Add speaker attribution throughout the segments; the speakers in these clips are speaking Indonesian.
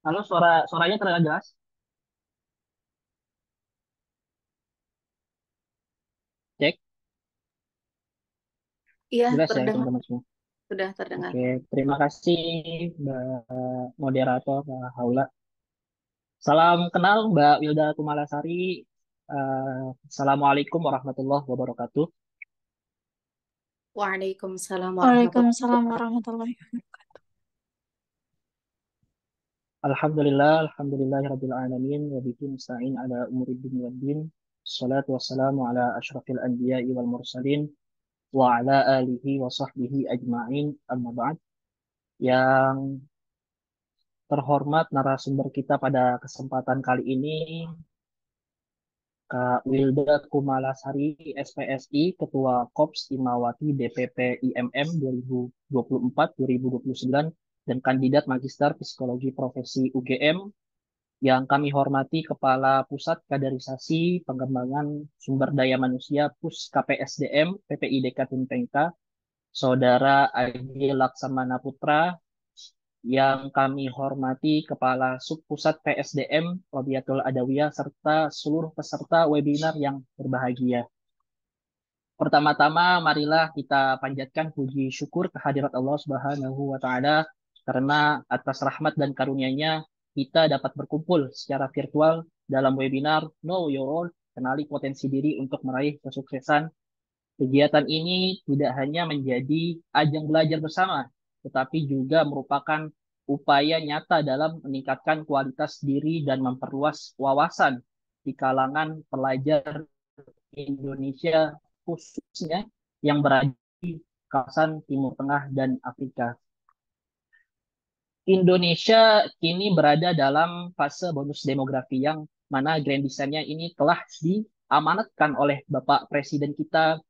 Speaker 1: Halo, suaranya terdengar jelas? Cek,
Speaker 2: Iya,
Speaker 1: jelas ya
Speaker 2: terdengar.
Speaker 1: teman-teman semua.
Speaker 2: Sudah terdengar.
Speaker 1: Oke, terima kasih Mbak Moderator, Mbak Haula. Salam kenal Mbak Wilda Kumalasari. Assalamualaikum warahmatullahi wabarakatuh.
Speaker 2: Waalaikumsalam warahmatullahi
Speaker 3: Waalaikumsalam warahmatullahi wabarakatuh.
Speaker 1: Rabbil alamin wa bihi nasta'in ala umuri dunya waddin. Salatu wassalamu ala asyrafil anbiya'i wal mursalin wa ala alihi wa sahbihi ajma'in. Amma ba'd. Yang terhormat narasumber kita pada kesempatan kali ini, Kak Wilda Kumalasari, SPSI, Ketua Kops Imawati DPP IMM 2024-2029, dan kandidat Magister Psikologi Profesi UGM. Yang kami hormati Kepala Pusat Kaderisasi Pengembangan Sumber Daya Manusia PUS KPSDM PPIDK Timtengka, Saudara Aji Laksamana Putra. Yang kami hormati Kepala Subpusat PSDM Robiatul Adawiyah serta seluruh peserta webinar yang berbahagia. Pertama-tama marilah kita panjatkan puji syukur kehadirat Allah Subhanahu wa taala karena atas rahmat dan karunia-Nya kita dapat berkumpul secara virtual dalam webinar Know Your Role, kenali potensi diri untuk meraih kesuksesan. Kegiatan ini tidak hanya menjadi ajang belajar bersama, tetapi juga merupakan upaya nyata dalam meningkatkan kualitas diri dan memperluas wawasan di kalangan pelajar Indonesia, khususnya yang berada di kawasan Timur Tengah dan Afrika. Indonesia kini berada dalam fase bonus demografi yang mana grand design-nya ini telah diamanatkan oleh Bapak Presiden kita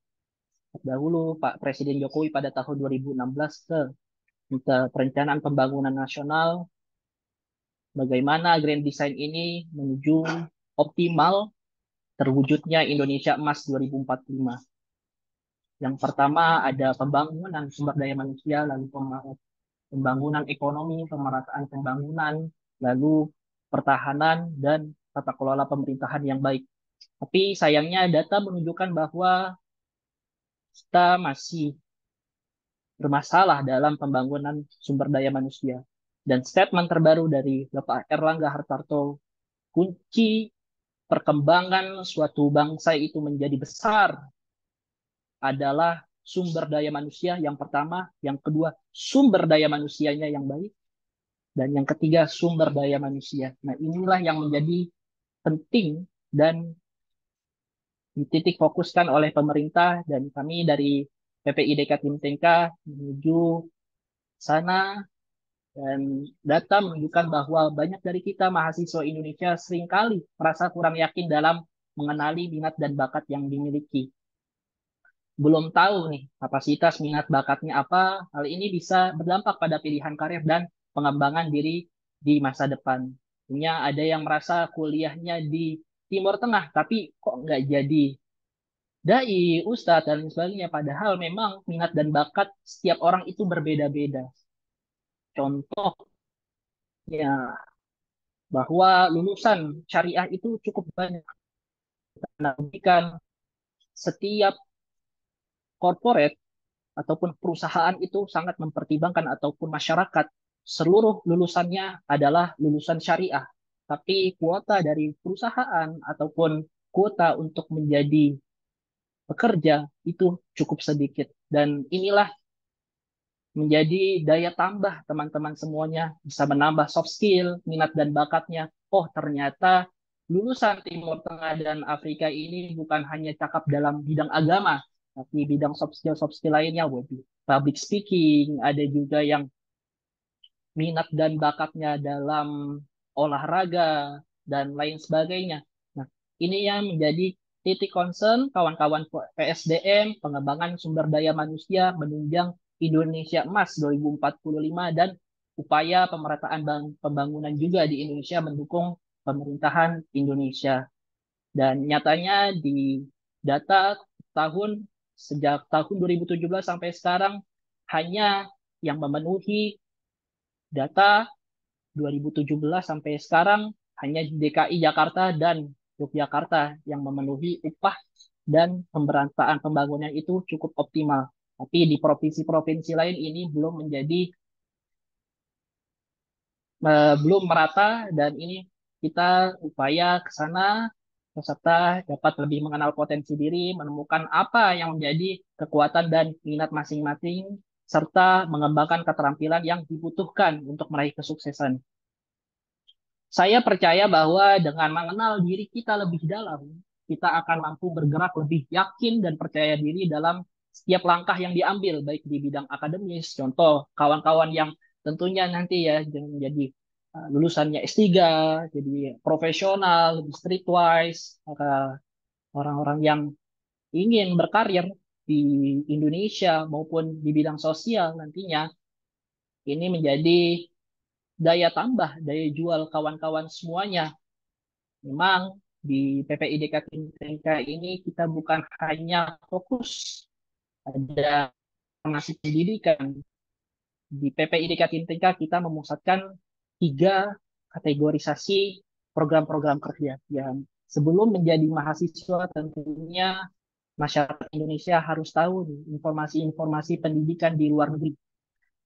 Speaker 1: dahulu, Pak Presiden Jokowi, pada tahun 2016 ke Perencanaan Pembangunan Nasional. Bagaimana grand design ini menuju optimal terwujudnya Indonesia Emas 2045. Yang pertama ada pembangunan sumber daya manusia, lalu pembangunan ekonomi, pemerataan pembangunan, lalu pertahanan dan tata kelola pemerintahan yang baik. Tapi sayangnya data menunjukkan bahwa kita masih bermasalah dalam pembangunan sumber daya manusia. Dan statement terbaru dari Bapak Erlangga Hartarto, kunci perkembangan suatu bangsa itu menjadi besar adalah sumber daya manusia yang pertama, yang kedua sumber daya manusianya yang baik, dan yang ketiga sumber daya manusia. Nah, inilah yang menjadi penting dan dititik fokuskan oleh pemerintah dan kami dari PPIDK Timtengka menuju sana. Dan data menunjukkan bahwa banyak dari kita mahasiswa Indonesia seringkali merasa kurang yakin dalam mengenali minat dan bakat yang dimiliki. Belum tahu nih kapasitas minat bakatnya apa, hal ini bisa berdampak pada pilihan karir dan pengembangan diri di masa depan. Punya ada yang merasa kuliahnya di Timur Tengah, tapi kok nggak jadi dai, ustadz, dan lain sebagainya. Padahal memang minat dan bakat setiap orang itu berbeda-beda. Contohnya bahwa lulusan syariah itu cukup banyak. Nah, setiap corporate ataupun perusahaan itu sangat mempertimbangkan ataupun masyarakat seluruh lulusannya adalah lulusan syariah. Tapi kuota dari perusahaan ataupun kuota untuk menjadi pekerja itu cukup sedikit. Dan inilah menjadi daya tambah teman-teman semuanya, bisa menambah soft skill, minat dan bakatnya. Oh, ternyata lulusan Timur Tengah dan Afrika ini bukan hanya cakap dalam bidang agama, tapi bidang soft skill lainnya, public speaking, ada juga yang minat dan bakatnya dalam olahraga dan lain sebagainya. Nah, ini yang menjadi titik concern kawan-kawan PSDM, pengembangan sumber daya manusia menunjang Indonesia Emas 2045 dan upaya pemerataan pembangunan juga di Indonesia mendukung pemerintahan Indonesia. Dan nyatanya di data tahun sejak tahun 2017 sampai sekarang hanya yang memenuhi data 2017 sampai sekarang hanya DKI Jakarta dan Yogyakarta yang memenuhi upah dan pemerataan pembangunan itu cukup optimal. Tapi di provinsi-provinsi lain ini belum merata, dan ini kita upaya ke sana peserta dapat lebih mengenal potensi diri, menemukan apa yang menjadi kekuatan dan minat masing-masing, serta mengembangkan keterampilan yang dibutuhkan untuk meraih kesuksesan. Saya percaya bahwa dengan mengenal diri kita lebih dalam, kita akan mampu bergerak lebih yakin dan percaya diri dalam setiap langkah yang diambil, baik di bidang akademis. Contoh, kawan-kawan yang tentunya nanti ya jadi lulusannya S3, jadi profesional, lebih streetwise, orang-orang yang ingin berkarir di Indonesia maupun di bidang sosial nantinya, ini menjadi daya tambah, daya jual kawan-kawan semuanya. Memang di PPIDK Timika ini kita bukan hanya fokus pada formasi pendidikan. Di PPIDK Timika kita memusatkan 3 kategorisasi program-program kerja yang sebelum menjadi mahasiswa tentunya masyarakat Indonesia harus tahu informasi-informasi pendidikan di luar negeri,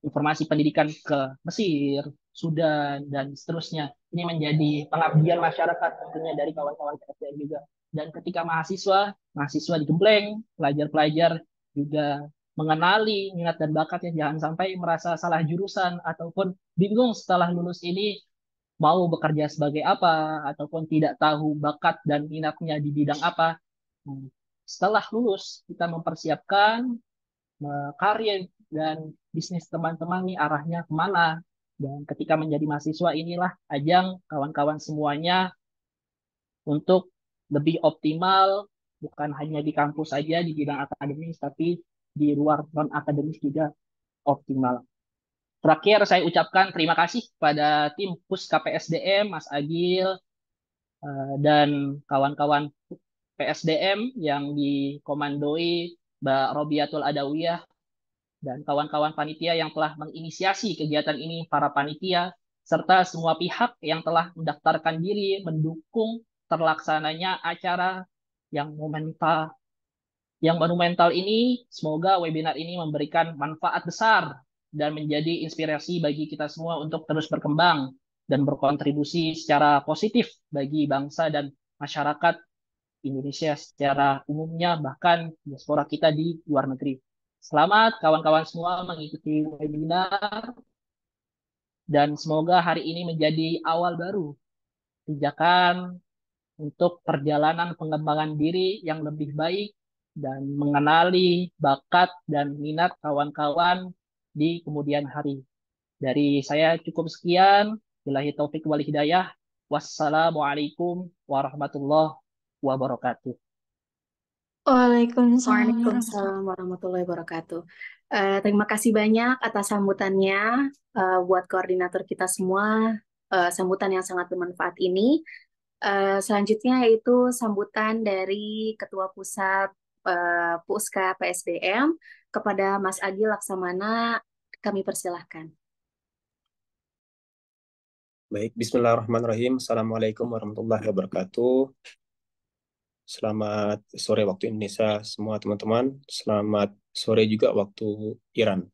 Speaker 1: informasi pendidikan ke Mesir, Sudan, dan seterusnya. Ini menjadi pengabdian masyarakat tentunya dari kawan-kawan PSDM juga. Dan ketika mahasiswa digembleng, pelajar-pelajar juga mengenali minat dan bakatnya, jangan sampai merasa salah jurusan ataupun bingung setelah lulus ini mau bekerja sebagai apa, ataupun tidak tahu bakat dan minatnya di bidang apa. Setelah lulus, kita mempersiapkan karir dan bisnis teman-teman nih arahnya kemana. Dan ketika menjadi mahasiswa inilah ajang kawan-kawan semuanya untuk lebih optimal, bukan hanya di kampus saja di bidang akademis, tapi di luar non-akademis juga optimal. Terakhir, saya ucapkan terima kasih pada tim Puska PSDM, Mas Agil, dan kawan-kawan PSDM yang dikomandoi Mbak Robiatul Adawiyah, dan kawan-kawan panitia yang telah menginisiasi kegiatan ini, para panitia, serta semua pihak yang telah mendaftarkan diri mendukung terlaksananya acara yang monumental ini. Semoga webinar ini memberikan manfaat besar dan menjadi inspirasi bagi kita semua untuk terus berkembang dan berkontribusi secara positif bagi bangsa dan masyarakat Indonesia secara umumnya, bahkan diaspora kita di luar negeri. Selamat kawan-kawan semua mengikuti webinar, dan semoga hari ini menjadi awal baru pijakan untuk perjalanan pengembangan diri yang lebih baik dan mengenali bakat dan minat kawan-kawan di kemudian hari. Dari saya cukup sekian. Billahi taufik wal hidayah. Wassalamualaikum warahmatullahi wabarakatuh.
Speaker 3: Waalaikumsalam warahmatullahi
Speaker 2: Waalaikumsalam warahmatullahi wabarakatuh. Terima kasih banyak atas sambutannya buat koordinator kita semua, sambutan yang sangat bermanfaat ini. Selanjutnya yaitu sambutan dari Ketua Pusat Puska PSDM kepada Mas Agil Laksamana, kami persilahkan.
Speaker 4: Baik, bismillahirrahmanirrahim. Assalamualaikum warahmatullahi wabarakatuh. Selamat sore waktu Indonesia semua teman-teman. Selamat sore juga waktu Iran.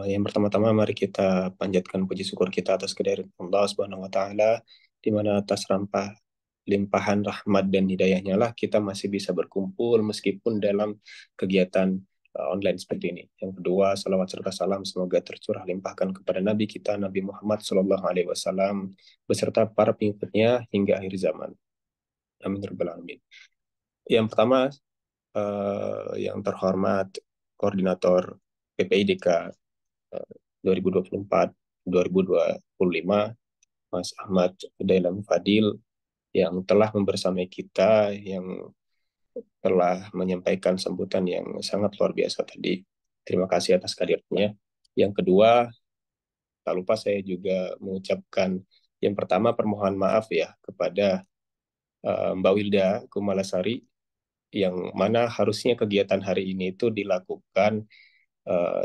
Speaker 4: Yang pertama-tama mari kita panjatkan puji syukur kita atas kehadirat Allah Subhanahu wa taala, di mana atas limpahan rahmat dan hidayahnya lah kita masih bisa berkumpul meskipun dalam kegiatan online seperti ini. Yang kedua, salawat serta salam semoga tercurah limpahkan kepada Nabi kita Nabi Muhammad SAW beserta para pengikutnya hingga akhir zaman. Amin rabbal alamin. Yang pertama, yang terhormat koordinator PPIDK 2024-2025 Mas Ahmad Dailam Fadil yang telah membersamai kita, yang telah menyampaikan sambutan yang sangat luar biasa tadi. Terima kasih atas kehadirannya. Yang kedua, tak lupa saya juga mengucapkan yang pertama permohonan maaf ya kepada Mbak Wilda Kumalasari, yang mana harusnya kegiatan hari ini itu dilakukan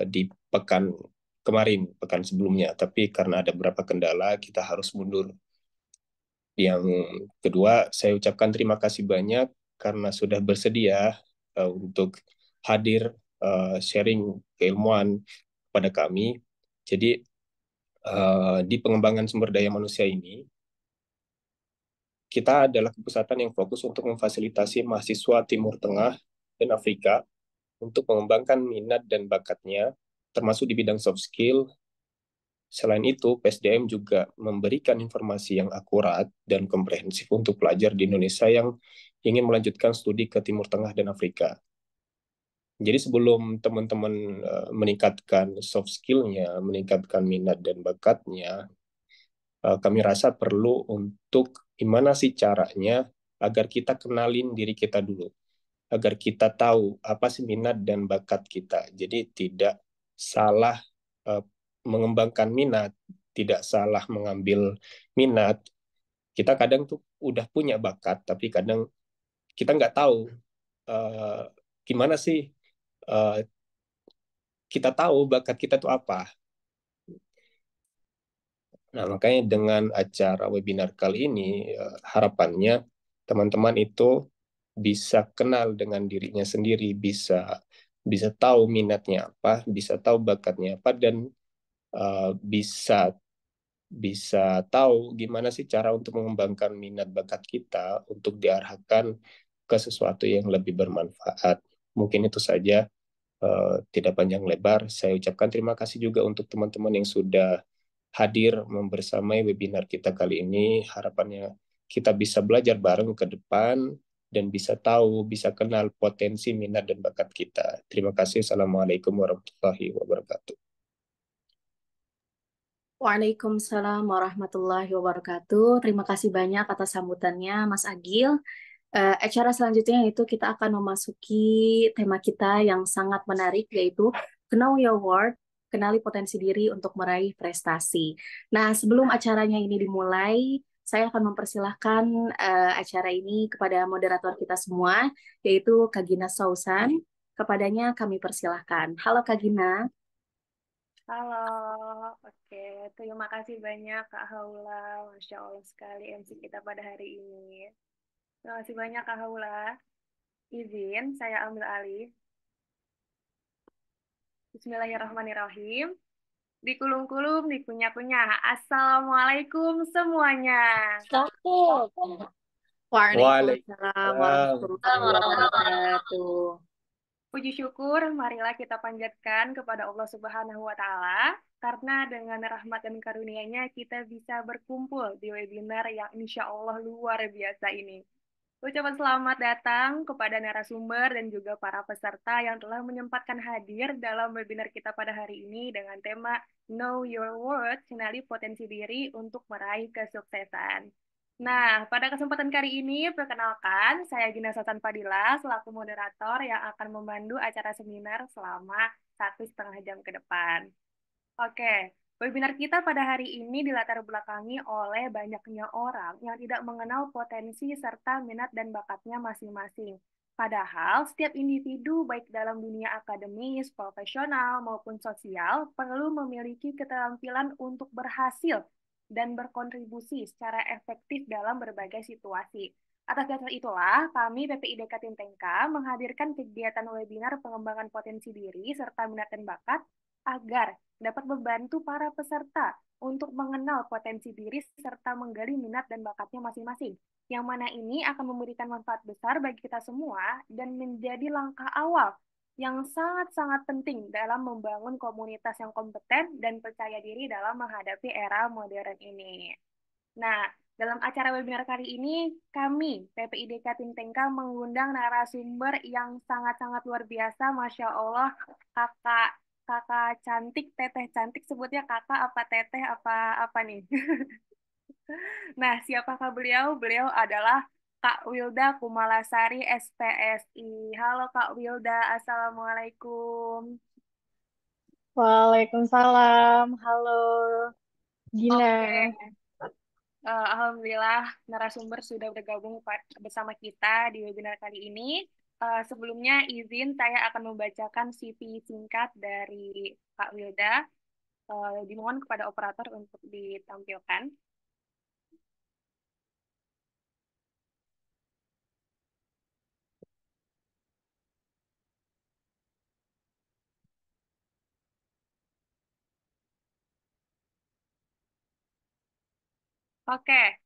Speaker 4: di pekan kemarin, pekan sebelumnya. Tapi karena ada beberapa kendala, kita harus mundur. Yang kedua, saya ucapkan terima kasih banyak karena sudah bersedia untuk hadir sharing keilmuan pada kami. Jadi di pengembangan sumber daya manusia ini, kita adalah kepusatan yang fokus untuk memfasilitasi mahasiswa Timur Tengah dan Afrika untuk mengembangkan minat dan bakatnya, termasuk di bidang soft skill. Selain itu, PSDM juga memberikan informasi yang akurat dan komprehensif untuk pelajar di Indonesia yang ingin melanjutkan studi ke Timur Tengah dan Afrika. Jadi sebelum teman-teman meningkatkan soft skill-nya, meningkatkan minat dan bakatnya, kami rasa perlu untuk gimana sih caranya agar kita kenalin diri kita dulu, agar kita tahu apa sih minat dan bakat kita. Jadi tidak salah uh, mengembangkan minat, tidak salah mengambil minat. Kita kadang tuh udah punya bakat, tapi kadang kita nggak tahu uh, gimana sih uh, kita tahu bakat kita tuh apa. Nah, makanya dengan acara webinar kali ini, harapannya teman-teman itu bisa kenal dengan dirinya sendiri, bisa bisa tahu minatnya apa, bisa tahu bakatnya apa, dan bisa bisa tahu gimana sih cara untuk mengembangkan minat bakat kita untuk diarahkan ke sesuatu yang lebih bermanfaat. Mungkin itu saja, tidak panjang lebar. Saya ucapkan terima kasih juga untuk teman-teman yang sudah hadir membersamai webinar kita kali ini. Harapannya kita bisa belajar bareng ke depan dan bisa tahu, bisa kenal potensi minat dan bakat kita. Terima kasih. Assalamualaikum warahmatullahi wabarakatuh.
Speaker 2: Waalaikumsalam warahmatullahi wabarakatuh. Terima kasih banyak atas sambutannya, Mas Agil. Acara selanjutnya itu kita akan memasuki tema kita yang sangat menarik, yaitu Know Your Worth, kenali potensi diri untuk meraih prestasi. Nah, sebelum acaranya ini dimulai, saya akan mempersilahkan acara ini kepada moderator kita semua, yaitu Kak Gina Sausan. Kepadanya kami persilahkan. Halo Kak Gina.
Speaker 5: Halo, oke. Terima kasih banyak Kak Haula. Masya Allah sekali MC kita pada hari ini. Terima kasih banyak Kak Haula. Izin, saya ambil alih. Bismillahirrahmanirrahim. Dikulum-kulum, dikunyah-kunyah. Assalamualaikum semuanya.
Speaker 2: Waalaikumsalam warahmatullahi
Speaker 4: Waalaikumsalam.
Speaker 2: wabarakatuh.
Speaker 5: Puji syukur, marilah kita panjatkan kepada Allah Subhanahu wa Ta'ala, karena dengan rahmat dan karunia-Nya kita bisa berkumpul di webinar yang insya Allah luar biasa ini. Ucapan selamat datang kepada narasumber dan juga para peserta yang telah menyempatkan hadir dalam webinar kita pada hari ini dengan tema Know Your Worth, kenali potensi diri untuk meraih kesuksesan. Nah, pada kesempatan kali ini, perkenalkan, saya Gina Sasan Fadila, selaku moderator yang akan memandu acara seminar selama 1,5 jam ke depan. Oke, webinar kita pada hari ini dilatar belakangi oleh banyaknya orang yang tidak mengenal potensi serta minat dan bakatnya masing-masing. Padahal setiap individu baik dalam dunia akademis, profesional, maupun sosial perlu memiliki keterampilan untuk berhasil dan berkontribusi secara efektif dalam berbagai situasi. Atas dasar itulah, kami PPIDK Timtengka menghadirkan kegiatan webinar pengembangan potensi diri serta minat dan bakat agar dapat membantu para peserta untuk mengenal potensi diri serta menggali minat dan bakatnya masing-masing. Yang mana ini akan memberikan manfaat besar bagi kita semua dan menjadi langkah awal yang sangat-sangat penting dalam membangun komunitas yang kompeten dan percaya diri dalam menghadapi era modern ini. Nah, dalam acara webinar kali ini, kami, PPIDK Timtengka, mengundang narasumber yang sangat-sangat luar biasa, Masya Allah, kakak cantik, teteh cantik, sebutnya kakak apa teteh apa nih? Nah, siapakah beliau? Beliau adalah Kak Wilda Kumalasari, SPSI. Halo Kak Wilda, Assalamualaikum.
Speaker 3: Waalaikumsalam. Halo, Gina.
Speaker 5: Oke. Alhamdulillah narasumber sudah bergabung bersama kita di webinar kali ini. Sebelumnya izin saya akan membacakan CV singkat dari Kak Wilda. Dimohon kepada operator untuk ditampilkan. Oke,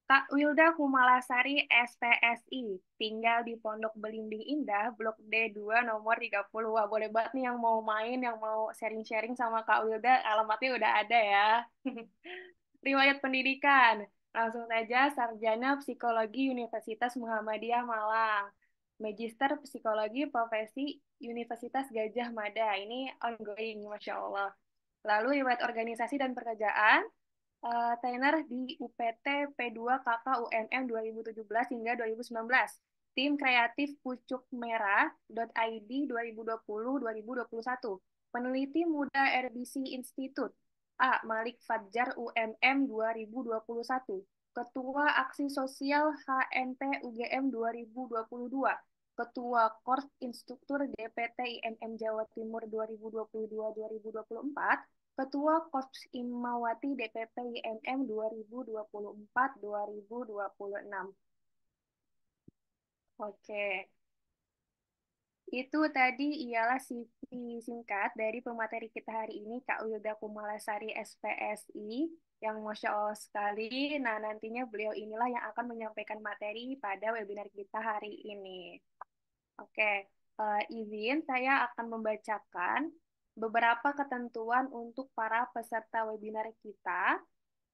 Speaker 5: Kak Wilda Kumalasari SPSI, tinggal di Pondok Belimbing Indah, Blok D2 nomor 30. Wah, boleh banget nih yang mau main, yang mau sharing-sharing sama Kak Wilda, alamatnya udah ada ya. Riwayat pendidikan, langsung saja sarjana psikologi Universitas Muhammadiyah Malang. Magister psikologi profesi Universitas Gajah Mada. Ini ongoing, Masya Allah. Lalu riwayat organisasi dan pekerjaan, trainer di UPT P2 KK UMM 2017 hingga 2019. Tim kreatif Pucuk Merah.id 2020-2021. Peneliti muda RBC Institute. A. Malik Fajar UMM 2021. Ketua Aksi Sosial HNP UGM 2022. Ketua Kors Instruktur DPT IMM Jawa Timur 2022-2024. Ketua Korps Imawati DPP IMM 2024-2026. Oke, itu tadi ialah CV singkat dari pemateri kita hari ini, Kak Wilda Kumalasari SPSI, yang Masya Allah sekali. Nah, nantinya beliau inilah yang akan menyampaikan materi pada webinar kita hari ini. Oke, izin saya akan membacakan beberapa ketentuan untuk para peserta webinar kita.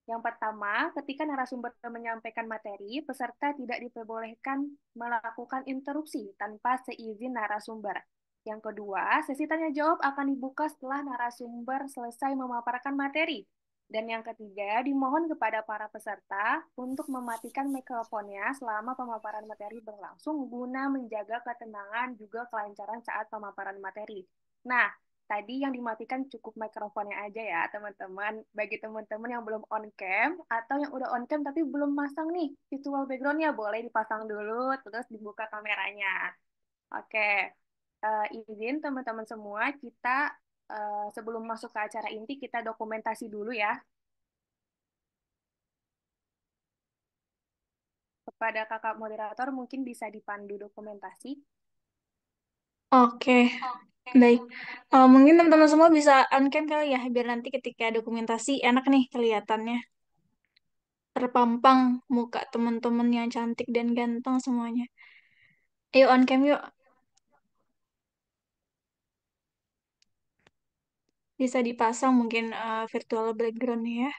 Speaker 5: Yang pertama, ketika narasumber menyampaikan materi, peserta tidak diperbolehkan melakukan interupsi tanpa seizin narasumber. Yang kedua, sesi tanya jawab akan dibuka setelah narasumber selesai memaparkan materi. Dan yang ketiga, dimohon kepada para peserta untuk mematikan mikrofonnya selama pemaparan materi berlangsung guna menjaga ketenangan juga kelancaran saat pemaparan materi. Nah, tadi yang dimatikan cukup mikrofonnya aja ya, teman-teman. Bagi teman-teman yang belum on cam atau yang udah on cam tapi belum masang nih visual backgroundnya, boleh dipasang dulu, terus dibuka kameranya. Oke, izin teman-teman semua, kita sebelum masuk ke acara inti, kita dokumentasi dulu ya. Kepada kakak moderator, mungkin bisa dipandu dokumentasi.
Speaker 3: Oke, baik. Mungkin teman-teman semua bisa on-cam kali ya, biar nanti ketika dokumentasi enak nih kelihatannya. Terpampang muka teman-teman yang cantik dan ganteng semuanya. Ayo on-cam yuk. Bisa dipasang mungkin virtual background-nya ya.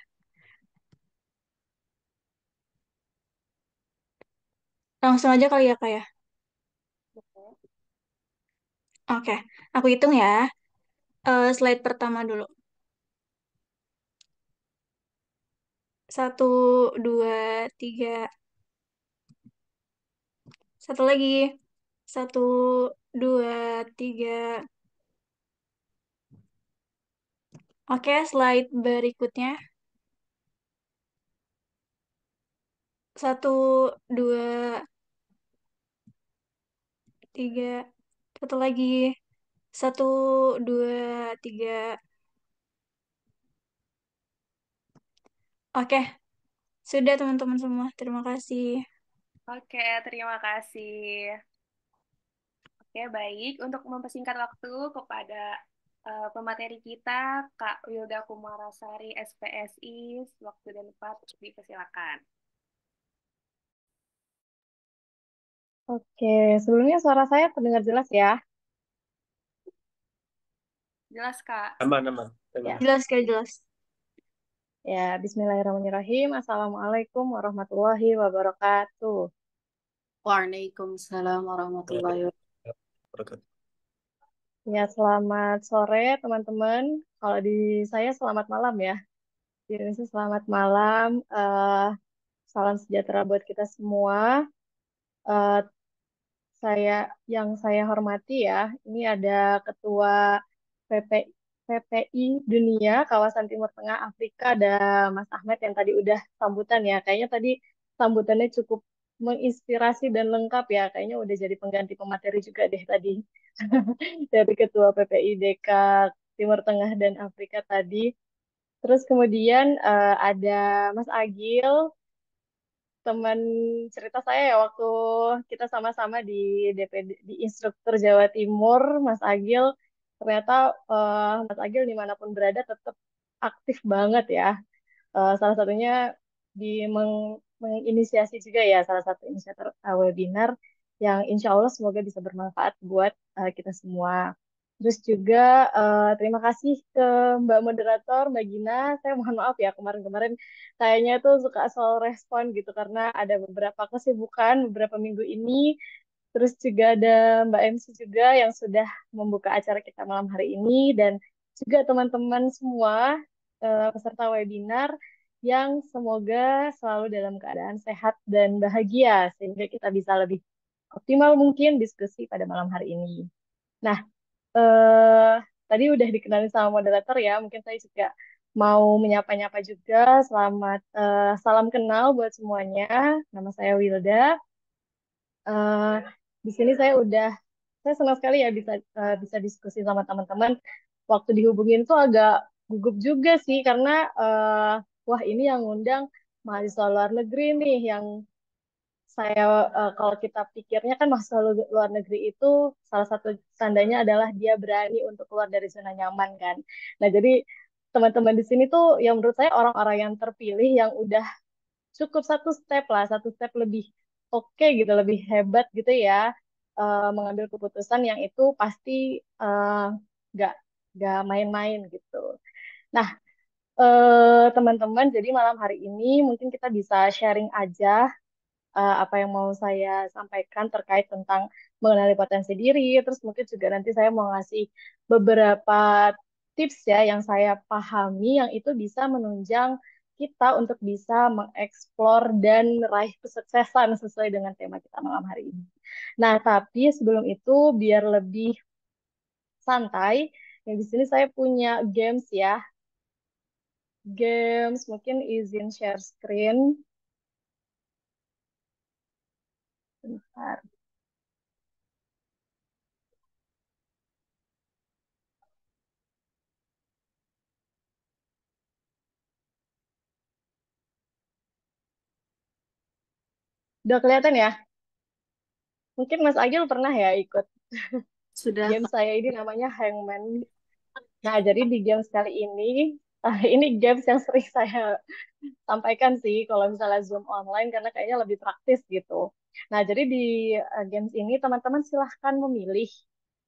Speaker 3: Langsung aja kali ya, Kak ya. Oke, aku hitung ya. Slide pertama dulu. 1, 2, 3. Satu lagi. 1, 2, 3. Oke, slide berikutnya. 1, 2, 3. Satu lagi. 1, 2, 3. Oke, sudah teman-teman semua. Terima kasih.
Speaker 5: Oke, terima kasih. Oke, baik. Untuk mempersingkat waktu kepada pemateri kita, Kak Wilda Kumarasari, SPSI, waktu dan tempat dipersilakan.
Speaker 6: Oke, sebelumnya suara saya terdengar jelas ya?
Speaker 5: Jelas, Kak.
Speaker 4: Aman, aman.
Speaker 6: Ya.
Speaker 3: Jelas, Kak, jelas.
Speaker 6: Ya, Bismillahirrahmanirrahim. Assalamualaikum warahmatullahi wabarakatuh.
Speaker 2: Waalaikumsalam warahmatullahi wabarakatuh.
Speaker 6: Ya, selamat sore teman-teman. Kalau di saya selamat malam ya. Di Indonesia selamat malam. Salam sejahtera buat kita semua. Eh, saya hormati ya. Ini ada Ketua PPI Dunia Kawasan Timur Tengah Afrika, ada Mas Ahmed yang tadi udah sambutan ya. Kayaknya tadi sambutannya cukup menginspirasi dan lengkap ya. Kayaknya udah jadi pengganti pemateri juga deh tadi dari Ketua PPI DK Timur Tengah dan Afrika tadi. Terus kemudian ada Mas Agil, teman cerita saya ya waktu kita sama-sama di DPD di Instruktur Jawa Timur, Mas Agil. Ternyata Mas Agil dimanapun berada tetap aktif banget ya. Salah satunya di menginisiasi juga ya salah satu inisiator webinar yang insya Allah semoga bisa bermanfaat buat kita semua. Terus juga terima kasih ke Mbak Moderator, Mbak Gina. Saya mohon maaf ya kemarin-kemarin kayaknya tuh suka soal respon gitu karena ada beberapa kesibukan beberapa minggu ini. Terus juga ada Mbak MC juga yang sudah membuka acara kita malam hari ini dan juga teman-teman semua peserta webinar yang semoga selalu dalam keadaan sehat dan bahagia sehingga kita bisa lebih optimal mungkin diskusi pada malam hari ini. Nah, eh, tadi udah dikenalin sama moderator ya, mungkin saya juga mau menyapa-nyapa juga. Selamat salam kenal buat semuanya. Nama saya Wilda. Eh, di sini saya senang sekali ya bisa diskusi sama teman-teman. Waktu dihubungin tuh agak gugup juga sih karena wah ini yang ngundang mahasiswa luar negeri nih yang saya kalau kita pikirnya kan mahasiswa luar negeri itu salah satu tandanya adalah dia berani untuk keluar dari zona nyaman kan. Nah jadi teman-teman di sini tuh yang menurut saya orang-orang yang terpilih yang udah cukup satu step lebih oke gitu, lebih hebat gitu ya, mengambil keputusan yang itu pasti nggak nggak main-main gitu. Nah, teman-teman, jadi malam hari ini mungkin kita bisa sharing aja apa yang mau saya sampaikan terkait tentang mengenali potensi diri. Terus mungkin juga nanti saya mau ngasih beberapa tips ya yang saya pahami yang itu bisa menunjang kita untuk bisa mengeksplor dan meraih kesuksesan sesuai dengan tema kita malam hari ini. Nah, tapi sebelum itu biar lebih santai, yang di sini saya punya games ya. Games mungkin izin share screen. Bentar. Udah kelihatan ya? Mungkin Mas Agil pernah ya ikut
Speaker 2: Sudah,
Speaker 6: game
Speaker 2: Kak.
Speaker 6: saya ini namanya Hangman. Nah, jadi di games kali ini, ini games yang sering saya sampaikan sih kalau misalnya Zoom online karena kayaknya lebih praktis gitu. Nah, jadi di games ini teman-teman silahkan memilih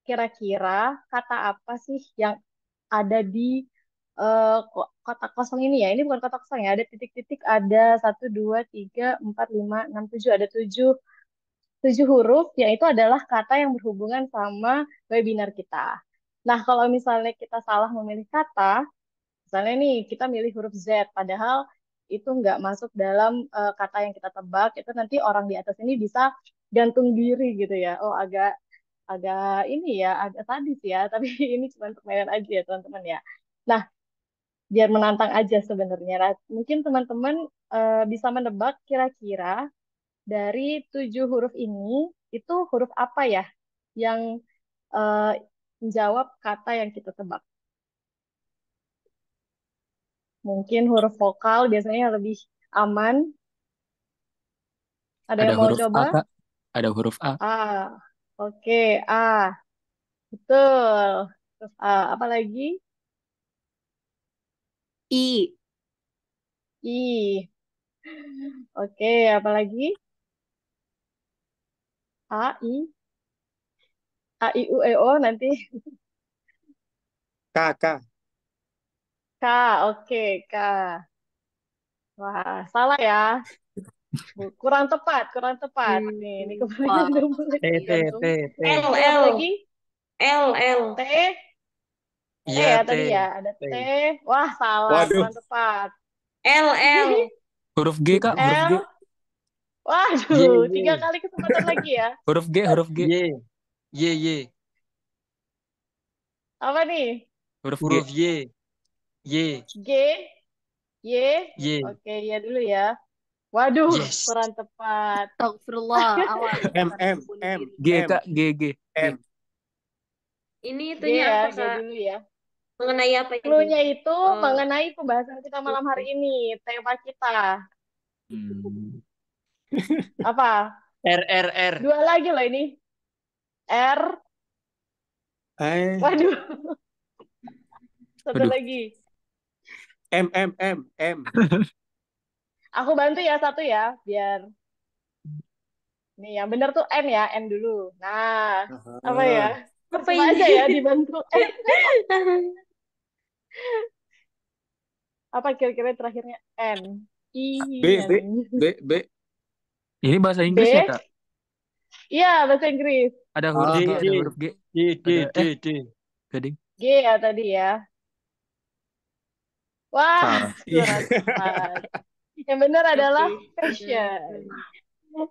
Speaker 6: kira-kira kata apa sih yang ada di kotak kosong ini ya. Ini bukan kotak kosong ya, ada titik-titik, ada 1, 2, 3, 4, 5, 6, 7, ada 7 huruf, yang itu adalah kata yang berhubungan sama webinar kita. Nah, kalau misalnya kita salah memilih kata, misalnya nih kita milih huruf Z, padahal itu nggak masuk dalam kata yang kita tebak, itu nanti orang di atas ini bisa gantung diri gitu ya. Oh, agak agak ini ya, agak sadis ya, tapi ini cuma permainan aja ya teman-teman ya. Nah, biar menantang aja sebenarnya. Nah, mungkin teman-teman bisa menebak kira-kira dari 7 huruf ini, itu huruf apa ya yang eh, menjawab kata yang kita tebak? Mungkin huruf vokal biasanya lebih aman. Ada
Speaker 4: Ada
Speaker 6: yang mau
Speaker 4: huruf A,
Speaker 6: coba?
Speaker 4: Kak. Ada huruf A.
Speaker 6: A. Oke, A. Betul. Terus A. Apa lagi?
Speaker 2: I.
Speaker 6: I. Oke, apa lagi? A, I. A, I, U, E, O nanti.
Speaker 4: K.
Speaker 6: K. Oke, K. Wah, salah ya. Kurang tepat, kurang tepat. Ini kebalikan
Speaker 2: Wah,
Speaker 6: udah mulai
Speaker 4: T, T,
Speaker 6: tergantung.
Speaker 4: T,
Speaker 2: L,
Speaker 4: T.
Speaker 6: Oke, apa
Speaker 2: L,
Speaker 6: lagi?
Speaker 2: L.
Speaker 6: T. T
Speaker 4: Iya,
Speaker 6: ya
Speaker 4: T.
Speaker 6: tadi ya. Ada T.
Speaker 4: T.
Speaker 6: Wah, salah.
Speaker 4: Waduh.
Speaker 6: Kurang tepat.
Speaker 2: L.
Speaker 4: Huruf G, Kak. Huruf G.
Speaker 6: L. Waduh, 3 kali kesempatan lagi ya.
Speaker 4: Huruf G.
Speaker 7: Y.
Speaker 6: Apa nih?
Speaker 4: Huruf
Speaker 7: Huruf
Speaker 4: G.
Speaker 7: Y.
Speaker 6: G. Y.
Speaker 7: Y.
Speaker 6: Oke, ya dulu ya. Waduh,
Speaker 7: Yes.
Speaker 6: kurang tepat.
Speaker 2: Astagfirullah, awas
Speaker 4: M,
Speaker 2: bukan
Speaker 4: M,
Speaker 2: bunuh
Speaker 4: M,
Speaker 2: diri.
Speaker 4: G, Kak. G.
Speaker 2: Ini
Speaker 6: G
Speaker 2: itunya
Speaker 6: ya,
Speaker 2: apa,
Speaker 6: G
Speaker 2: Kak?
Speaker 6: dulu ya.
Speaker 8: Mengenai apa itu?
Speaker 6: Clue-nya itu
Speaker 8: Oh,
Speaker 6: mengenai pembahasan kita malam hari ini, tema kita.
Speaker 9: Hmm.
Speaker 6: Apa?
Speaker 7: R.
Speaker 6: Dua lagi loh ini. R. Waduh, satu
Speaker 9: Waduh.
Speaker 6: lagi.
Speaker 4: M.
Speaker 6: Aku bantu ya satu ya, biar nih yang benar tuh N ya, N dulu. Nah, apa ya?
Speaker 8: apa
Speaker 6: Percuma aja
Speaker 8: ini?
Speaker 6: ya dibantu N. Apa kira-kira terakhirnya N?
Speaker 4: B.
Speaker 9: Ini bahasa
Speaker 6: B.
Speaker 9: Inggris ya, Kak?
Speaker 6: Iya, bahasa Inggris.
Speaker 9: Ada huruf G, ada huruf G.
Speaker 7: D.
Speaker 9: Gading.
Speaker 6: G ya tadi ya. Wah,
Speaker 9: Salah.
Speaker 6: surat tepat. Yang benar adalah passion.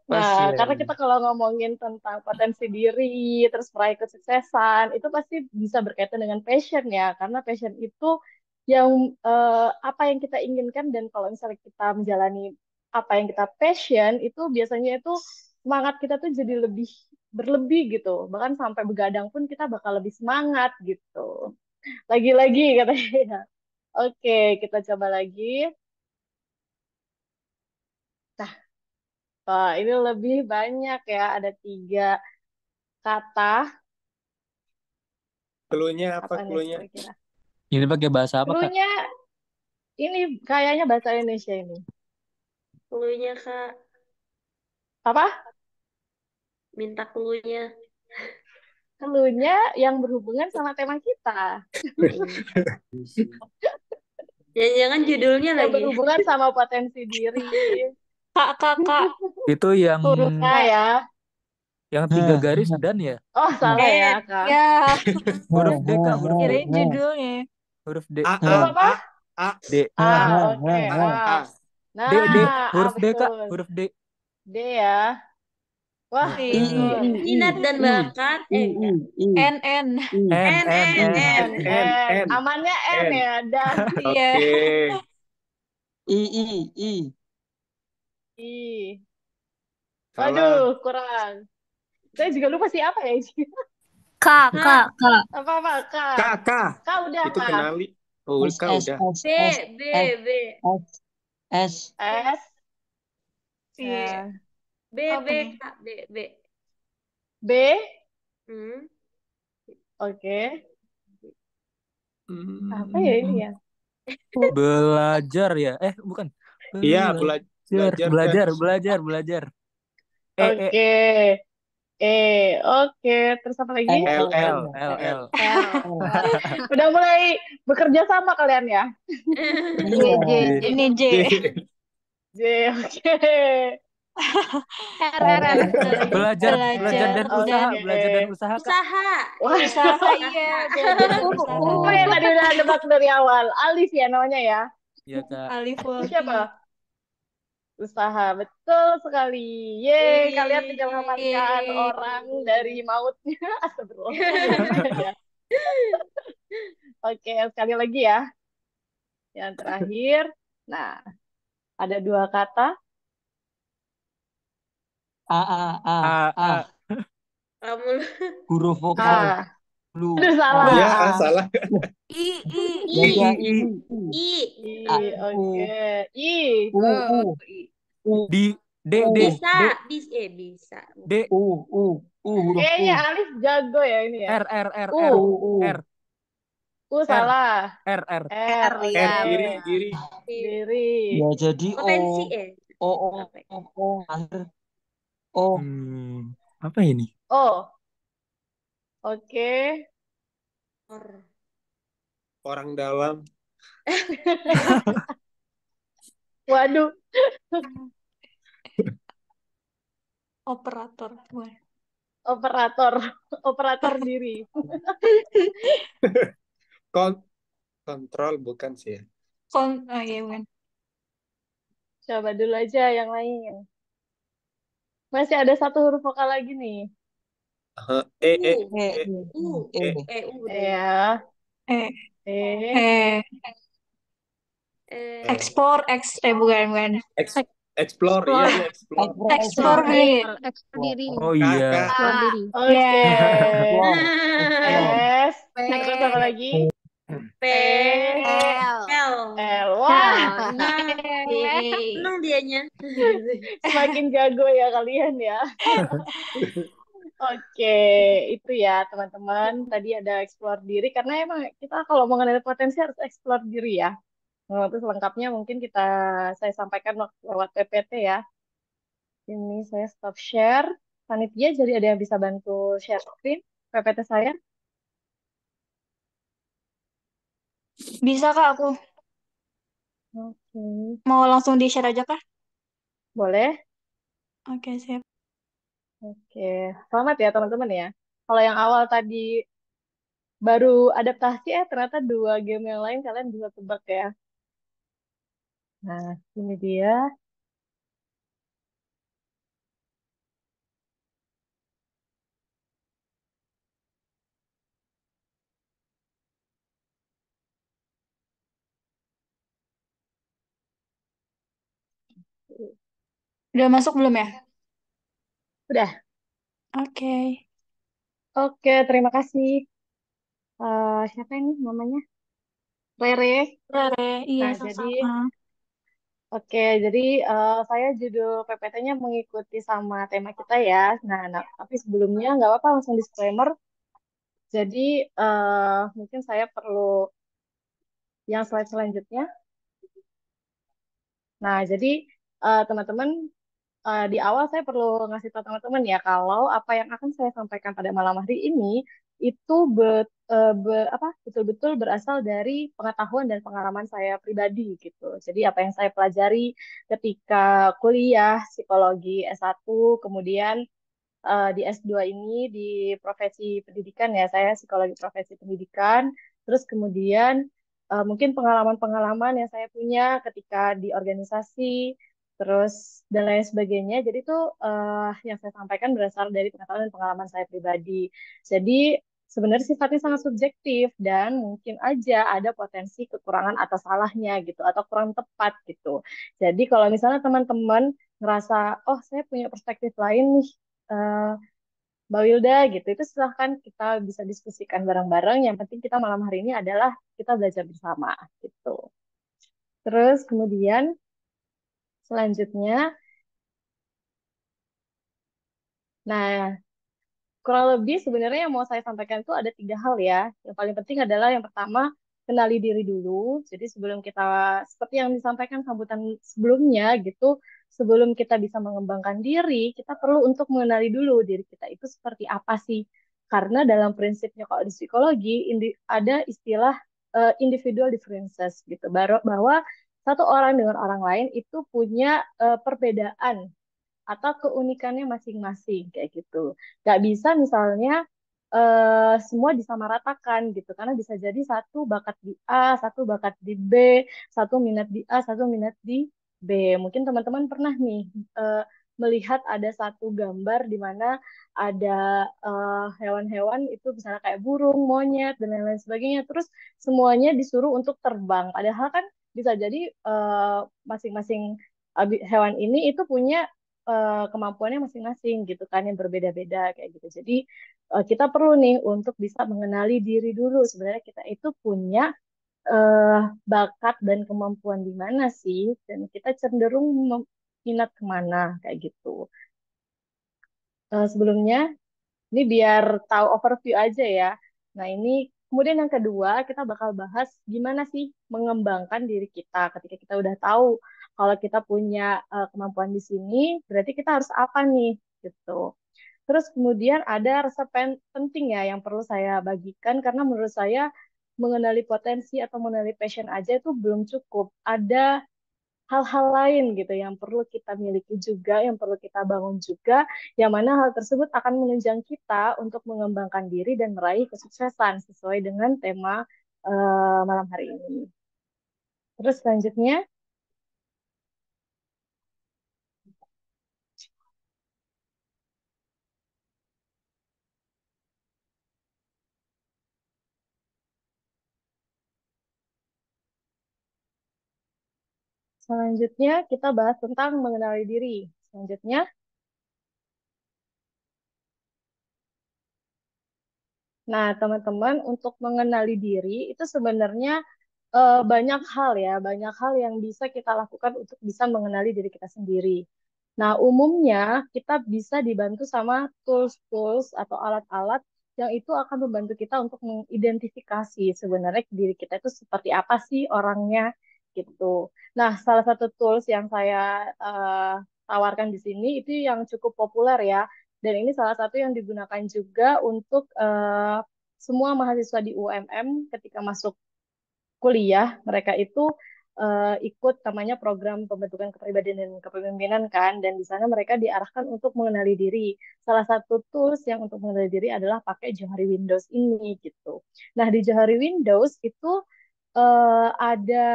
Speaker 6: Nah, karena kita kalau ngomongin tentang potensi diri, terus meraih kesuksesan, itu pasti bisa berkaitan dengan passion ya. Karena passion itu yang apa yang kita inginkan, dan kalau misalnya kita menjalani apa yang kita passion, itu biasanya itu semangat kita tuh jadi lebih berlebih gitu. Bahkan sampai begadang pun kita bakal lebih semangat gitu. Lagi-lagi katanya. Oke, kita coba lagi. Nah, ini lebih banyak ya, ada 3 kata.
Speaker 4: Clue-nya apa
Speaker 6: Apa nih
Speaker 4: clue-nya?
Speaker 6: kira-kira?
Speaker 9: Ini pakai bahasa apa, Kak?
Speaker 6: Clue-nya ini kayaknya bahasa Indonesia ini.
Speaker 8: Clue-nya, Kak.
Speaker 6: Apa?
Speaker 8: Minta clue-nya.
Speaker 6: Clue-nya yang berhubungan sama tema kita.
Speaker 8: Jangan-jangan judulnya
Speaker 6: Yang
Speaker 8: lagi.
Speaker 6: berhubungan sama potensi diri.
Speaker 3: Kak.
Speaker 9: Itu yang
Speaker 3: Huruf
Speaker 6: Nah
Speaker 3: K.
Speaker 6: ya.
Speaker 9: yang 3 garis dan ya?
Speaker 6: Oh, salah ya, Kak.
Speaker 3: Ya,
Speaker 9: Huruf D, Kak, huruf D.
Speaker 3: kirain judulnya.
Speaker 9: Huruf D.
Speaker 6: Apa?
Speaker 9: D.
Speaker 6: Oke, A. Nah,
Speaker 9: D.
Speaker 6: A
Speaker 9: Huruf D, Kak,
Speaker 6: betul.
Speaker 9: huruf D.
Speaker 6: D ya. Wah, betul.
Speaker 8: Minat dan bakat.
Speaker 3: N.
Speaker 9: N.
Speaker 6: N. Amannya N ya, dan
Speaker 3: Iya.
Speaker 7: I.
Speaker 6: I.
Speaker 4: Salah.
Speaker 6: Waduh, kurang. Saya juga lupa sih apa ya.
Speaker 10: K.
Speaker 6: Apa, K. K udah,
Speaker 4: Itu
Speaker 6: Kak.
Speaker 4: kenali. Oh, K udah.
Speaker 8: B.
Speaker 7: S.
Speaker 6: S.
Speaker 3: Iya.
Speaker 8: B,
Speaker 3: Apa nih?
Speaker 8: Kak. B.
Speaker 6: B.
Speaker 8: Hmm.
Speaker 6: Oke. Apa ya ini ya?
Speaker 9: Belajar ya? Bukan.
Speaker 4: Iya, belajar.
Speaker 9: Belajar.
Speaker 6: Oke. Oke. Terus apa lagi?
Speaker 9: L.
Speaker 6: Udah mulai bekerja sama kalian ya?
Speaker 3: J. Ini J.
Speaker 6: J, oke.
Speaker 3: R.
Speaker 9: Belajar dan usaha.
Speaker 6: Oke.
Speaker 9: Belajar dan usaha, Kak.
Speaker 3: Usaha, iya.
Speaker 6: Apa yang tadi udah nebak dari awal? Alif ya namanya ya?
Speaker 9: Iya, Kak.
Speaker 3: Alif Walti.
Speaker 6: Siapa? Usaha, betul sekali. Yeay, kalian menyelamatkan orang dari mautnya. Astagfirullah. Oke, sekali lagi ya. Yang terakhir. Nah, ada 2 kata.
Speaker 7: A.
Speaker 8: Kamu
Speaker 7: Huruf vokal. Lu.
Speaker 6: Aduh, salah.
Speaker 4: Iya, salah.
Speaker 3: I.
Speaker 6: Oke. I.
Speaker 9: D.
Speaker 8: bisa.
Speaker 9: D.
Speaker 6: Kayaknya Alif jago ya ini ya.
Speaker 9: R.
Speaker 6: Salah.
Speaker 9: R.
Speaker 6: Diri.
Speaker 7: Ya jadi
Speaker 8: Potensi
Speaker 7: O.
Speaker 9: Apa ini?
Speaker 6: Oke.
Speaker 4: Orang dalam.
Speaker 6: Waduh. Operator diri.
Speaker 4: Kontrol bukan sih ya.
Speaker 3: Iya, bukan.
Speaker 6: Coba dulu aja yang lain. Masih ada 1 huruf vokal lagi nih. Ya.
Speaker 3: Explore, bukan.
Speaker 4: Explore, iya,
Speaker 3: Explore
Speaker 10: diri.
Speaker 9: Oh iya.
Speaker 6: Oke. S. Terus apa lagi?
Speaker 8: P
Speaker 10: L.
Speaker 8: L.
Speaker 6: Wah,
Speaker 8: Nah, seneng dianya.
Speaker 6: semakin jago ya kalian ya. Oke, itu ya teman-teman. Tadi ada explore diri karena emang kita kalau mengenai potensi harus explore diri ya. Nah, itu selengkapnya mungkin saya sampaikan lewat PPT ya. Ini saya stop share. Panitia, jadi ada yang bisa bantu share screen PPT saya?
Speaker 3: Bisa Kak aku.
Speaker 6: Oke,
Speaker 3: Mau langsung di-share aja Kak?
Speaker 6: boleh.
Speaker 3: Oke, siap.
Speaker 6: Oke, selamat ya teman-teman ya. Kalau yang awal tadi baru adaptasi, ternyata dua game yang lain kalian bisa tebak ya. Nah, ini dia.
Speaker 3: Udah masuk belum ya?
Speaker 6: Udah.
Speaker 3: Oke.
Speaker 6: Oke, terima kasih. Siapa ini namanya? Rere.
Speaker 3: Rere, iya
Speaker 6: Nah, jadi
Speaker 3: sama-sama.
Speaker 6: oke, jadi saya judul PPT-nya mengikuti sama tema kita ya. Tapi sebelumnya nggak apa-apa langsung disclaimer. Jadi mungkin saya perlu yang slide selanjutnya. Nah, jadi teman-teman di awal saya perlu ngasih tahu teman-teman ya kalau apa yang akan saya sampaikan pada malam hari ini itu betul-betul berasal dari pengetahuan dan pengalaman saya pribadi gitu. Jadi apa yang saya pelajari ketika kuliah psikologi S1, kemudian di S2 ini di profesi pendidikan ya, saya psikologi profesi pendidikan. Terus kemudian mungkin pengalaman-pengalaman yang saya punya ketika di organisasi, terus dan lain sebagainya. Jadi itu yang saya sampaikan berasal dari pengetahuan dan pengalaman saya pribadi. Jadi sebenarnya sifatnya sangat subjektif dan mungkin aja ada potensi kekurangan atau salahnya gitu atau kurang tepat gitu. Jadi kalau misalnya teman-teman ngerasa, oh saya punya perspektif lain nih, eh, Mbak Wilda gitu, itu silahkan kita bisa diskusikan bareng-bareng. Yang penting kita malam hari ini adalah kita belajar bersama gitu. Terus kemudian selanjutnya, nah kurang lebih sebenarnya yang mau saya sampaikan itu ada tiga hal ya. Yang paling penting adalah yang pertama, kenali diri dulu. Jadi sebelum kita, seperti yang disampaikan sambutan sebelumnya gitu, sebelum kita bisa mengembangkan diri, kita perlu untuk mengenali dulu diri kita itu seperti apa sih. Karena dalam prinsipnya kalau di psikologi, ada istilah individual differences gitu. Bahwa satu orang dengan orang lain itu punya perbedaan atau keunikannya masing-masing kayak gitu. Gak bisa misalnya semua disamaratakan gitu karena bisa jadi satu bakat di A, satu bakat di B, satu minat di A, satu minat di B. Mungkin teman-teman pernah nih eh, melihat ada satu gambar di mana ada hewan-hewan itu misalnya kayak burung, monyet dan lain-lain sebagainya. Terus semuanya disuruh untuk terbang. Padahal kan bisa jadi masing-masing hewan ini itu punya kemampuannya masing-masing gitu kan yang berbeda-beda kayak gitu. Jadi kita perlu nih untuk bisa mengenali diri dulu sebenarnya kita itu punya eh, bakat dan kemampuan di mana sih dan kita cenderung minat kemana kayak gitu. Sebelumnya ini biar tahu overview aja ya. Nah, ini kemudian yang kedua, kita bakal bahas gimana sih mengembangkan diri kita. Ketika kita udah tahu kalau kita punya kemampuan di sini, berarti kita harus apa nih gitu. Terus kemudian ada resep penting ya yang perlu saya bagikan karena menurut saya mengenali potensi atau mengenali passion aja itu belum cukup. Ada hal-hal lain gitu yang perlu kita miliki juga, yang perlu kita bangun juga, yang mana hal tersebut akan menunjang kita untuk mengembangkan diri dan meraih kesuksesan sesuai dengan tema malam hari ini. Terus selanjutnya kita bahas tentang mengenali diri. Selanjutnya, Nah, teman-teman, untuk mengenali diri itu sebenarnya banyak hal ya, banyak hal yang bisa kita lakukan untuk bisa mengenali diri kita sendiri. Nah, umumnya kita bisa dibantu sama tools-tools atau alat-alat yang itu akan membantu kita untuk mengidentifikasi sebenarnya diri kita itu seperti apa sih orangnya gitu. Nah, salah satu tools yang saya tawarkan di sini itu yang cukup populer ya. Dan ini salah satu yang digunakan juga untuk semua mahasiswa di UMM ketika masuk kuliah, mereka itu ikut namanya program pembentukan kepribadian dan kepemimpinan kan, dan di sana mereka diarahkan untuk mengenali diri. Salah satu tools yang untuk mengenali diri adalah pakai Johari Windows ini gitu. Nah, di Johari Windows itu ada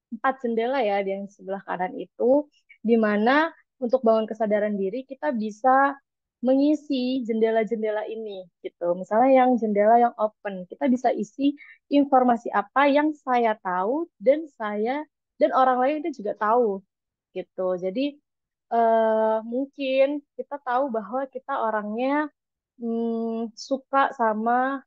Speaker 6: 4 jendela ya di yang sebelah kanan itu, di mana untuk bangun kesadaran diri kita bisa mengisi jendela-jendela ini gitu. Misalnya yang jendela yang open, kita bisa isi informasi apa yang saya tahu dan orang lain itu juga tahu gitu. Jadi mungkin kita tahu bahwa kita orangnya suka sama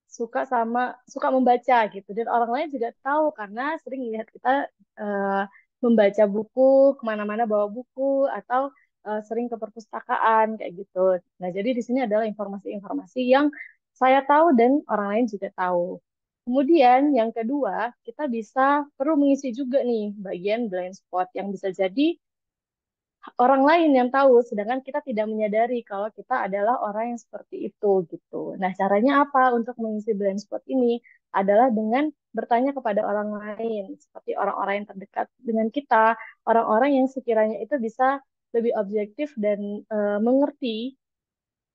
Speaker 6: suka membaca gitu, dan orang lain juga tahu karena sering lihat kita eh, membaca buku, kemana-mana bawa buku, atau sering ke perpustakaan kayak gitu. Nah, jadi di sini adalah informasi-informasi yang saya tahu dan orang lain juga tahu. Kemudian yang kedua, kita bisa perlu mengisi juga nih bagian blind spot yang bisa jadi orang lain yang tahu, sedangkan kita tidak menyadari kalau kita adalah orang yang seperti itu gitu. Nah, caranya apa untuk mengisi blind spot ini adalah dengan bertanya kepada orang lain, seperti orang-orang yang terdekat dengan kita, orang-orang yang sekiranya itu bisa lebih objektif dan mengerti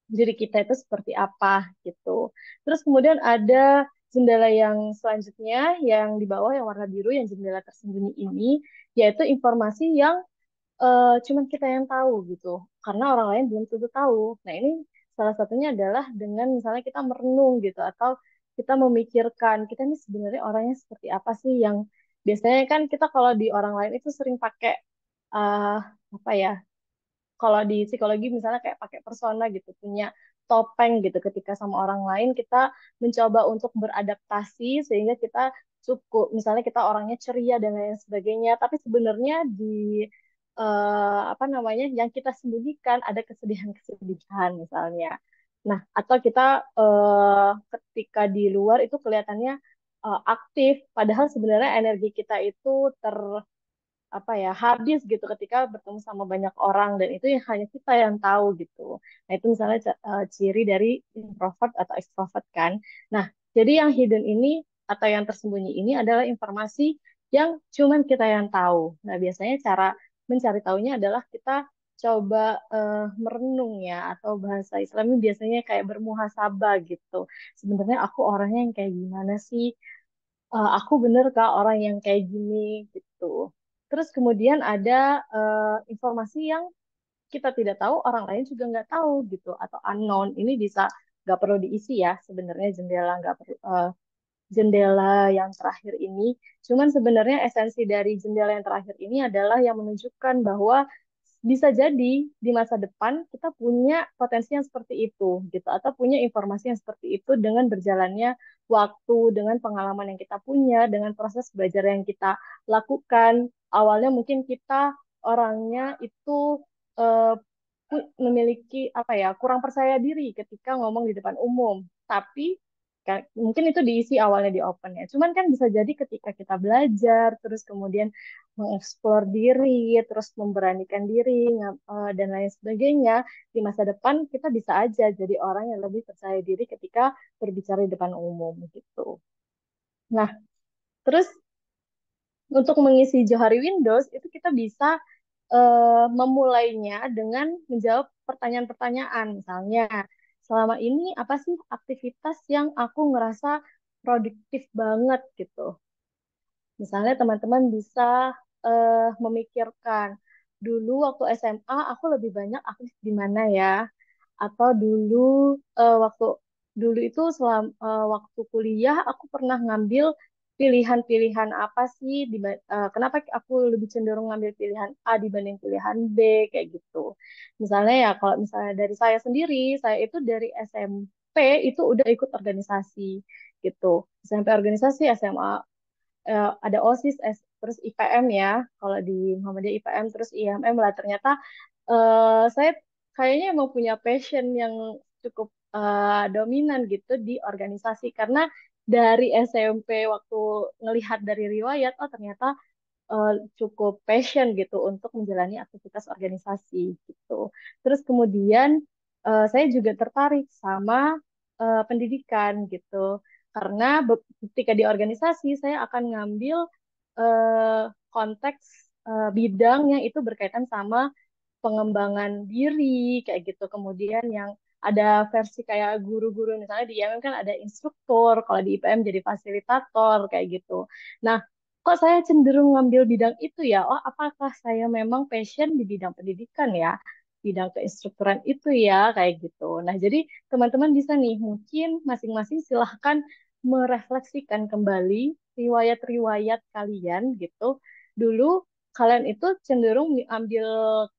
Speaker 6: diri kita itu seperti apa gitu. Terus kemudian ada jendela yang selanjutnya yang di bawah yang warna biru, yang jendela tersembunyi ini, yaitu informasi yang cuman kita yang tahu gitu, karena orang lain belum tentu tahu. Nah, ini salah satunya adalah dengan misalnya kita merenung gitu, atau kita memikirkan kita ini sebenarnya orangnya seperti apa sih, yang biasanya kan kita kalau di orang lain itu sering pakai uh, apa ya, kalau di psikologi misalnya kayak pakai persona gitu, punya topeng gitu. Ketika sama orang lain kita mencoba untuk beradaptasi sehingga kita cukup, misalnya kita orangnya ceria dan lain sebagainya, tapi sebenarnya di apa namanya yang kita sembunyikan ada kesedihan-kesedihan misalnya. Nah, atau kita ketika di luar itu kelihatannya aktif, padahal sebenarnya energi kita itu apa ya, habis gitu ketika bertemu sama banyak orang, dan itu yang hanya kita yang tahu gitu. Nah, itu misalnya ciri dari introvert atau extrovert kan. Nah, jadi yang hidden ini atau yang tersembunyi ini adalah informasi yang cuman kita yang tahu. Nah, biasanya cara mencari tahunya adalah kita coba merenung ya, atau bahasa Islamnya biasanya kayak bermuhasabah gitu. Sebenarnya aku orangnya yang kayak gimana sih? Aku bener Kak orang yang kayak gini gitu. Terus kemudian ada informasi yang kita tidak tahu, orang lain juga nggak tahu gitu, atau unknown. Ini bisa nggak perlu diisi ya sebenarnya, jendela nggak perlu jendela yang terakhir ini. Cuman sebenarnya esensi dari jendela yang terakhir ini adalah yang menunjukkan bahwa bisa jadi di masa depan kita punya potensi yang seperti itu gitu, atau punya informasi yang seperti itu dengan berjalannya waktu, dengan pengalaman yang kita punya, dengan proses belajar yang kita lakukan. Awalnya mungkin kita orangnya itu eh, memiliki apa ya, kurang percaya diri ketika ngomong di depan umum, tapi mungkin itu diisi awalnya di open ya. Cuman kan bisa jadi ketika kita belajar, terus kemudian mengeksplor diri, terus memberanikan diri, dan lain sebagainya, di masa depan kita bisa aja jadi orang yang lebih percaya diri ketika berbicara di depan umum gitu. Nah, terus untuk mengisi Johari Windows itu kita bisa memulainya dengan menjawab pertanyaan-pertanyaan. Misalnya, selama ini apa sih aktivitas yang aku ngerasa produktif banget gitu. Misalnya teman-teman bisa memikirkan, dulu waktu SMA aku lebih banyak aktif di mana ya? Atau dulu waktu dulu itu waktu kuliah aku pernah ngambil pilihan-pilihan apa sih, kenapa aku lebih cenderung ngambil pilihan A dibanding pilihan B kayak gitu. Misalnya ya, kalau misalnya dari saya sendiri, saya itu dari SMP itu udah ikut organisasi gitu. SMP organisasi, SMA ada OSIS, terus IPM ya. Kalau di Muhammadiyah IPM, terus IMM lah. Ternyata saya kayaknya emang punya passion yang cukup dominan gitu di organisasi. Karena dari SMP waktu ngelihat dari riwayat, oh ternyata cukup passion gitu untuk menjalani aktivitas organisasi gitu. Terus kemudian saya juga tertarik sama pendidikan gitu. Karena ketika di organisasi saya akan ngambil konteks bidang yang itu berkaitan sama pengembangan diri kayak gitu. Kemudian yang ada versi kayak guru-guru, misalnya di IMM kan ada instruktur, kalau di IPM jadi fasilitator kayak gitu. Nah, kok saya cenderung ngambil bidang itu ya? Oh, apakah saya memang passion di bidang pendidikan ya? Bidang keinstrukturan itu ya, kayak gitu. Nah, jadi teman-teman bisa nih, mungkin masing-masing silahkan merefleksikan kembali riwayat-riwayat kalian gitu. Dulu kalian itu cenderung ambil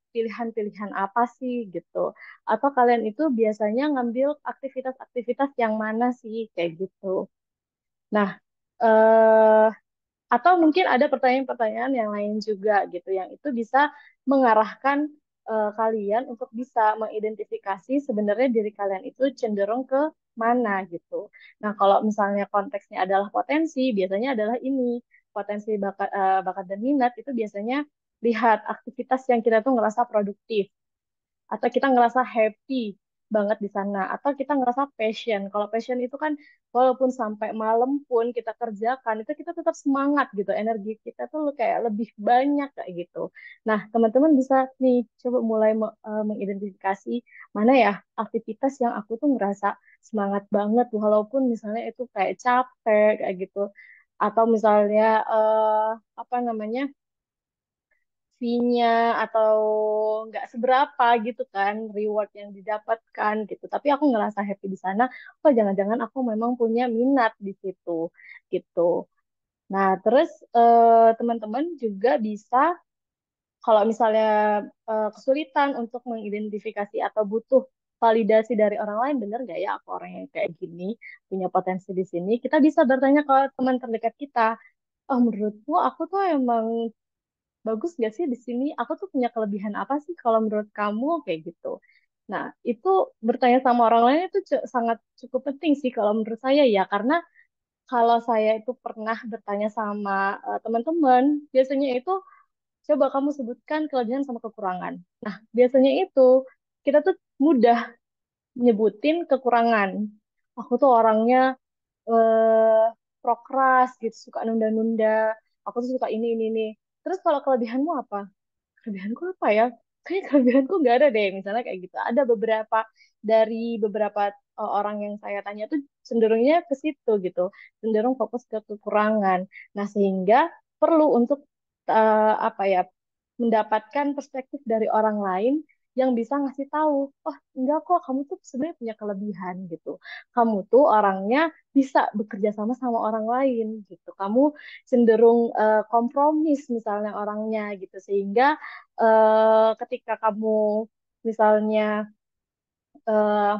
Speaker 6: pilihan-pilihan apa sih gitu. Atau kalian itu biasanya ngambil aktivitas-aktivitas yang mana sih kayak gitu. Nah, eh, atau mungkin ada pertanyaan-pertanyaan yang lain juga gitu, yang itu bisa mengarahkan kalian untuk bisa mengidentifikasi sebenarnya diri kalian itu cenderung ke mana gitu. Nah, kalau misalnya konteksnya adalah potensi, biasanya adalah ini potensi bakat dan minat itu biasanya lihat aktivitas yang kita tuh ngerasa produktif atau kita ngerasa happy banget di sana atau kita ngerasa passion. Kalau passion itu kan walaupun sampai malam pun kita kerjakan itu kita tetap semangat gitu. Energi kita tuh kayak lebih banyak kayak gitu. Nah, teman-teman bisa nih coba mulai mengidentifikasi mana ya aktivitas yang aku tuh ngerasa semangat banget walaupun misalnya itu kayak capek kayak gitu. Atau misalnya apa namanya? Fee-nya atau nggak seberapa gitu kan reward yang didapatkan gitu. Tapi aku ngerasa happy di sana. Oh, jangan-jangan aku memang punya minat di situ gitu. Nah, terus teman-teman juga bisa kalau misalnya kesulitan untuk mengidentifikasi atau butuh validasi dari orang lain, bener nggak ya aku orang yang kayak gini, punya potensi di sini, kita bisa bertanya ke teman terdekat kita. Oh, menurutmu aku tuh emang bagus gak sih di sini? Aku tuh punya kelebihan apa sih kalau menurut kamu kayak gitu. Nah, itu bertanya sama orang lain itu sangat cukup penting sih kalau menurut saya ya, karena kalau saya itu pernah bertanya sama teman-teman, biasanya itu coba kamu sebutkan kelebihan sama kekurangan. Nah, biasanya itu kita tuh mudah nyebutin kekurangan. Aku tuh orangnya eh prokras gitu, suka nunda-nunda. Aku tuh suka ini. Terus kalau kelebihanmu apa? Kelebihanku apa ya? Kayak kelebihanku nggak ada deh, misalnya kayak gitu. Ada beberapa dari beberapa orang yang saya tanya tuh cenderungnya ke situ gitu, cenderung fokus ke kekurangan. Nah, sehingga perlu untuk apa ya, mendapatkan perspektif dari orang lain yang bisa ngasih tahu, oh enggak kok, kamu tuh sebenarnya punya kelebihan gitu. Kamu tuh orangnya bisa bekerja sama sama orang lain gitu. Kamu cenderung kompromis misalnya orangnya gitu, sehingga ketika kamu misalnya eh,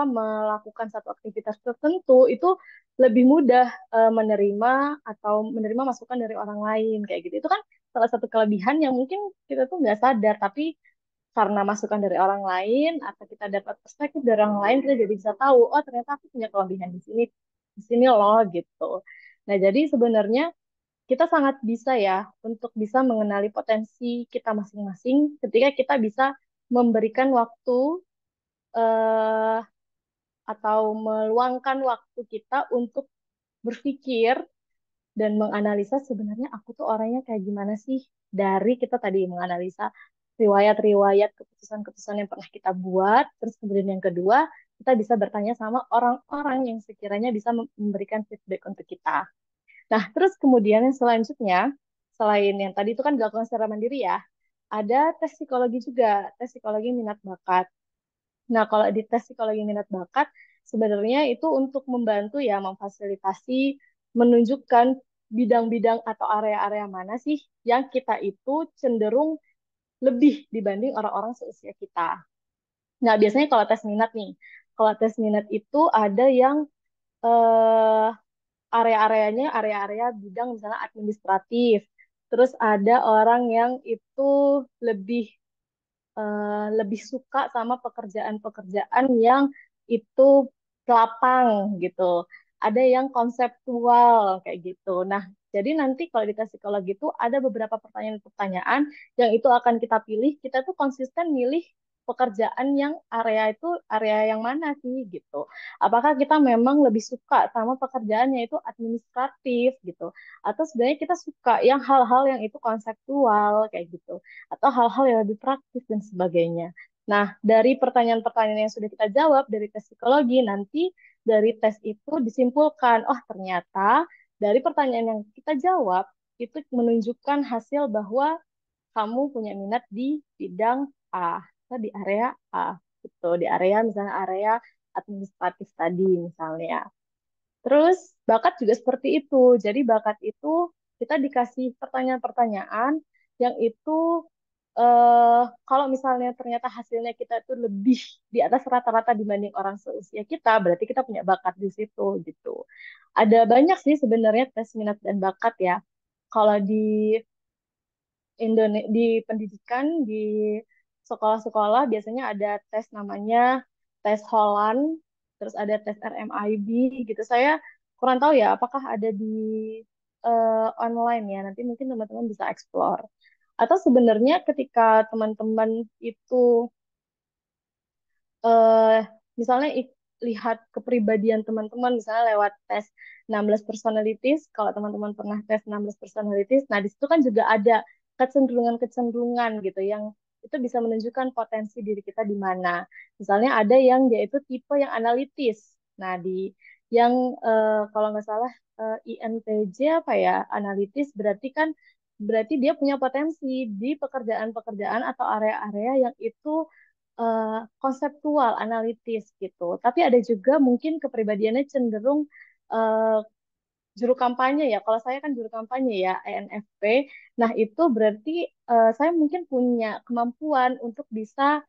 Speaker 6: melakukan satu aktivitas tertentu itu lebih mudah menerima atau menerima masukan dari orang lain kayak gitu. Itu kan salah satu kelebihan yang mungkin kita tuh nggak sadar, tapi karena masukan dari orang lain atau kita dapat perspektif dari orang lain, kita jadi bisa tahu, oh ternyata aku punya kelebihan di sini loh gitu. Nah, jadi sebenarnya kita sangat bisa ya untuk bisa mengenali potensi kita masing-masing ketika kita bisa memberikan waktu eh, atau meluangkan waktu kita untuk berpikir dan menganalisa sebenarnya aku tuh orangnya kayak gimana sih, dari kita tadi menganalisa riwayat-riwayat keputusan-keputusan yang pernah kita buat, terus kemudian yang kedua kita bisa bertanya sama orang-orang yang sekiranya bisa memberikan feedback untuk kita. Nah, terus kemudian yang selanjutnya, selain yang tadi itu kan dilakukan secara mandiri ya, ada tes psikologi juga, tes psikologi minat bakat. Nah, kalau di tes psikologi minat bakat, sebenarnya itu untuk membantu ya memfasilitasi, menunjukkan bidang-bidang atau area-area mana sih yang kita itu cenderung lebih dibanding orang-orang seusia kita. Nah, biasanya kalau tes minat nih, Kalau tes minat itu ada yang eh, area-areanya area-area bidang misalnya administratif. Terus ada orang yang itu lebih lebih suka sama pekerjaan-pekerjaan yang itu lapang gitu. Ada yang konseptual kayak gitu. Nah, jadi nanti kalau di tes psikologi itu ada beberapa pertanyaan-pertanyaan yang itu akan kita pilih. Kita tuh konsisten milih pekerjaan yang area itu area yang mana sih gitu. Apakah kita memang lebih suka sama pekerjaannya itu administratif gitu, atau sebenarnya kita suka yang hal-hal yang itu konseptual kayak gitu, atau hal-hal yang lebih praktis dan sebagainya. Nah, dari pertanyaan-pertanyaan yang sudah kita jawab dari tes psikologi, nanti dari tes itu disimpulkan, oh ternyata dari pertanyaan yang kita jawab, itu menunjukkan hasil bahwa kamu punya minat di bidang A, atau di area A, gitu. Di area, misalnya area administratif tadi, misalnya. Terus bakat juga seperti itu. Jadi bakat itu kita dikasih pertanyaan-pertanyaan yang itu kalau misalnya ternyata hasilnya kita itu lebih di atas rata-rata dibanding orang seusia kita, berarti kita punya bakat di situ gitu. Ada banyak sih sebenarnya tes minat dan bakat ya. Kalau di Indonesia, di pendidikan, di sekolah-sekolah biasanya ada tes namanya tes Holland, terus ada tes RMIB gitu. Saya kurang tahu ya apakah ada di online ya. Nanti mungkin teman-teman bisa explore. Atau sebenarnya ketika teman-teman itu eh misalnya lihat kepribadian teman-teman misalnya lewat tes 16 personalities, kalau teman-teman pernah tes 16 personalities, nah di situ kan juga ada kecenderungan-kecenderungan gitu yang itu bisa menunjukkan potensi diri kita di mana. Misalnya ada yang dia itu tipe yang analitis. Nah, di yang kalau nggak salah INTJ apa ya, analitis berarti kan berarti dia punya potensi di pekerjaan-pekerjaan atau area-area yang itu konseptual, analitis gitu. Tapi ada juga mungkin kepribadiannya cenderung eh, juru kampanye ya. Kalau saya kan juru kampanye ya, ENFP. Nah, itu berarti saya mungkin punya kemampuan untuk bisa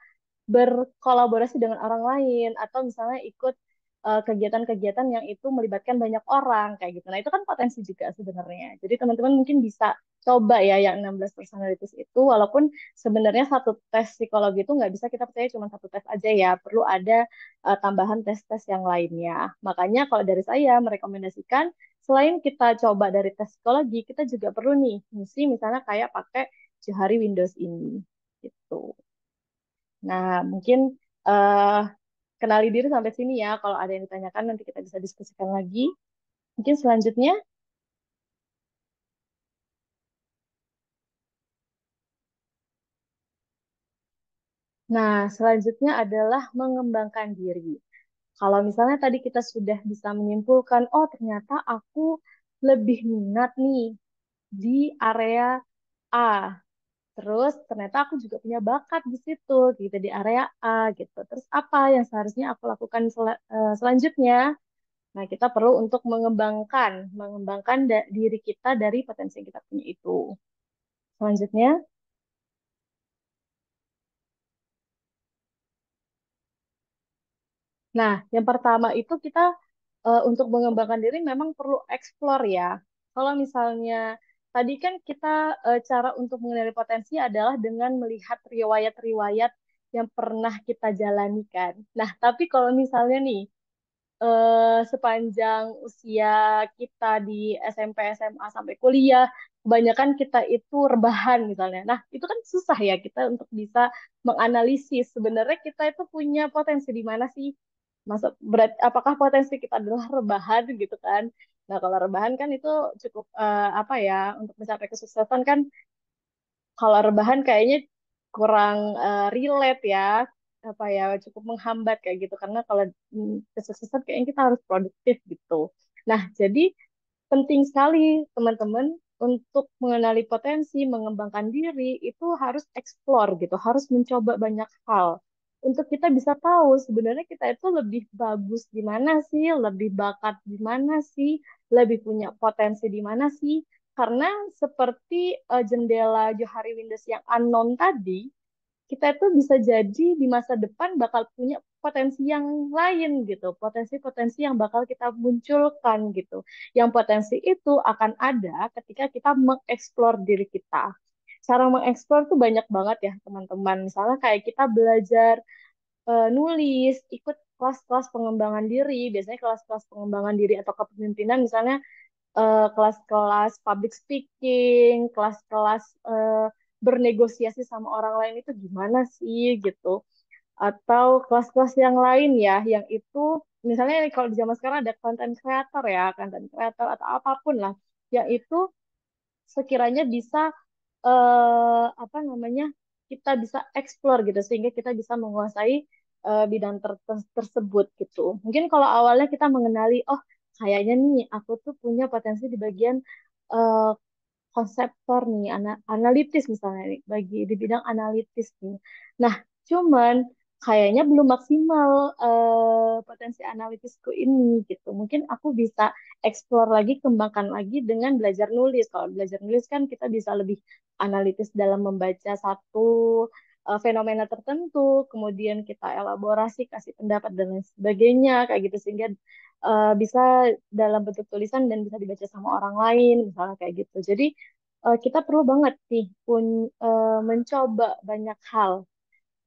Speaker 6: berkolaborasi dengan orang lain atau misalnya ikut kegiatan-kegiatan yang itu melibatkan banyak orang kayak gitu. Nah, itu kan potensi juga sebenarnya. Jadi teman-teman mungkin bisa coba ya yang 16 personalities itu walaupun sebenarnya satu tes psikologi itu nggak bisa kita percaya cuma satu tes aja ya. Perlu ada tambahan tes-tes yang lainnya. Makanya kalau dari saya merekomendasikan selain kita coba dari tes psikologi, kita juga perlu nih ngisi misalnya kayak pakai Johari Windows ini gitu. Nah, mungkin eh kenali diri sampai sini ya. Kalau ada yang ditanyakan nanti kita bisa diskusikan lagi. Mungkin selanjutnya. Nah, selanjutnya adalah mengembangkan diri. Kalau misalnya tadi kita sudah bisa menyimpulkan, oh ternyata aku lebih minat nih di area A. Terus ternyata aku juga punya bakat di situ, gitu di area A gitu. Terus apa yang seharusnya aku lakukan selanjutnya? Nah, kita perlu untuk mengembangkan diri kita dari potensi yang kita punya itu. Selanjutnya, nah, yang pertama itu kita untuk mengembangkan diri memang perlu explore ya. Kalau misalnya tadi kan kita cara untuk mengenali potensi adalah dengan melihat riwayat-riwayat yang pernah kita jalani kan. Nah, tapi kalau misalnya nih sepanjang usia kita di SMP, SMA sampai kuliah, kebanyakan kita itu rebahan misalnya. Nah, itu kan susah ya kita untuk bisa menganalisis sebenarnya kita itu punya potensi di mana sih? Masuk berat, apakah potensi kita adalah rebahan gitu kan? Nah, kalau rebahan kan itu cukup apa ya untuk mencapai kesuksesan kan kalau rebahan kayaknya kurang relate ya apa ya cukup menghambat kayak gitu karena kalau kesuksesan kayaknya kita harus produktif gitu. Nah, jadi penting sekali teman-teman untuk mengenali potensi, mengembangkan diri itu harus explore gitu, harus mencoba banyak hal. Untuk kita bisa tahu sebenarnya kita itu lebih bagus di mana sih, lebih bakat di mana sih, lebih punya potensi di mana sih. Karena seperti jendela Johari Windows yang unknown tadi, kita itu bisa jadi di masa depan bakal punya potensi yang lain gitu, potensi-potensi yang bakal kita munculkan gitu. Yang potensi itu akan ada ketika kita mengeksplor diri kita. Cara mengeksplor tuh banyak banget ya teman-teman. Misalnya kayak kita belajar nulis, ikut kelas-kelas pengembangan diri, biasanya kelas-kelas pengembangan diri atau kepemimpinan, misalnya kelas-kelas public speaking, kelas-kelas bernegosiasi sama orang lain itu gimana sih gitu. Atau kelas-kelas yang lain ya, yang itu misalnya kalau di zaman sekarang ada content creator ya, content creator atau apapun lah, yang itu sekiranya bisa apa namanya kita bisa explore gitu sehingga kita bisa menguasai bidang tersebut gitu. Mungkin kalau awalnya kita mengenali oh kayaknya nih aku tuh punya potensi di bagian eh, konseptor nih, analitis misalnya nih, bagi di bidang analitis nih. Nah, cuman kayaknya belum maksimal potensi analitisku ini gitu. Mungkin aku bisa explore lagi, kembangkan lagi dengan belajar nulis. Kalau belajar nulis kan kita bisa lebih analitis dalam membaca satu fenomena tertentu, kemudian kita elaborasi, kasih pendapat dan lain sebagainya, kayak gitu sehingga bisa dalam bentuk tulisan dan bisa dibaca sama orang lain, misalnya kayak gitu. Jadi kita perlu banget nih mencoba banyak hal,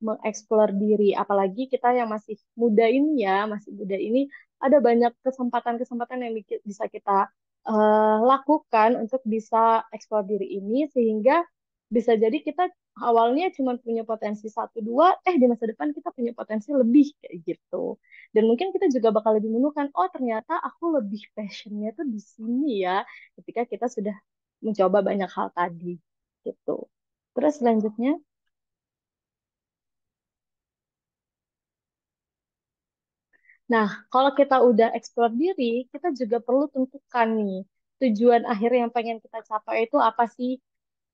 Speaker 6: mengeksplor diri. Apalagi kita yang masih muda ini ya, masih muda ini ada banyak kesempatan-kesempatan yang bisa kita lakukan untuk bisa eksplor diri ini sehingga bisa jadi kita awalnya cuma punya potensi satu dua, di masa depan kita punya potensi lebih kayak gitu. Dan mungkin kita juga bakal lebih menemukan, oh ternyata aku lebih passionnya tuh di sini ya, ketika kita sudah mencoba banyak hal tadi gitu. Terus selanjutnya, nah, kalau kita udah eksplor diri, kita juga perlu tentukan nih, tujuan akhir yang pengen kita capai itu apa sih?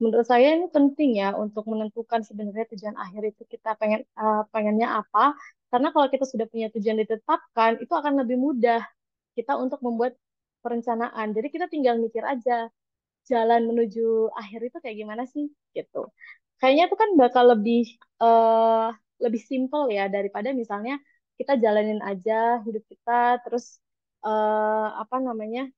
Speaker 6: Menurut saya ini penting ya untuk menentukan sebenarnya tujuan akhir itu kita pengennya apa. Karena kalau kita sudah punya tujuan ditetapkan, itu akan lebih mudah kita untuk membuat perencanaan. Jadi kita tinggal mikir aja jalan menuju akhir itu kayak gimana sih gitu. Kayaknya itu kan bakal eh lebih simpel ya daripada misalnya kita jalanin aja hidup kita terus apa namanya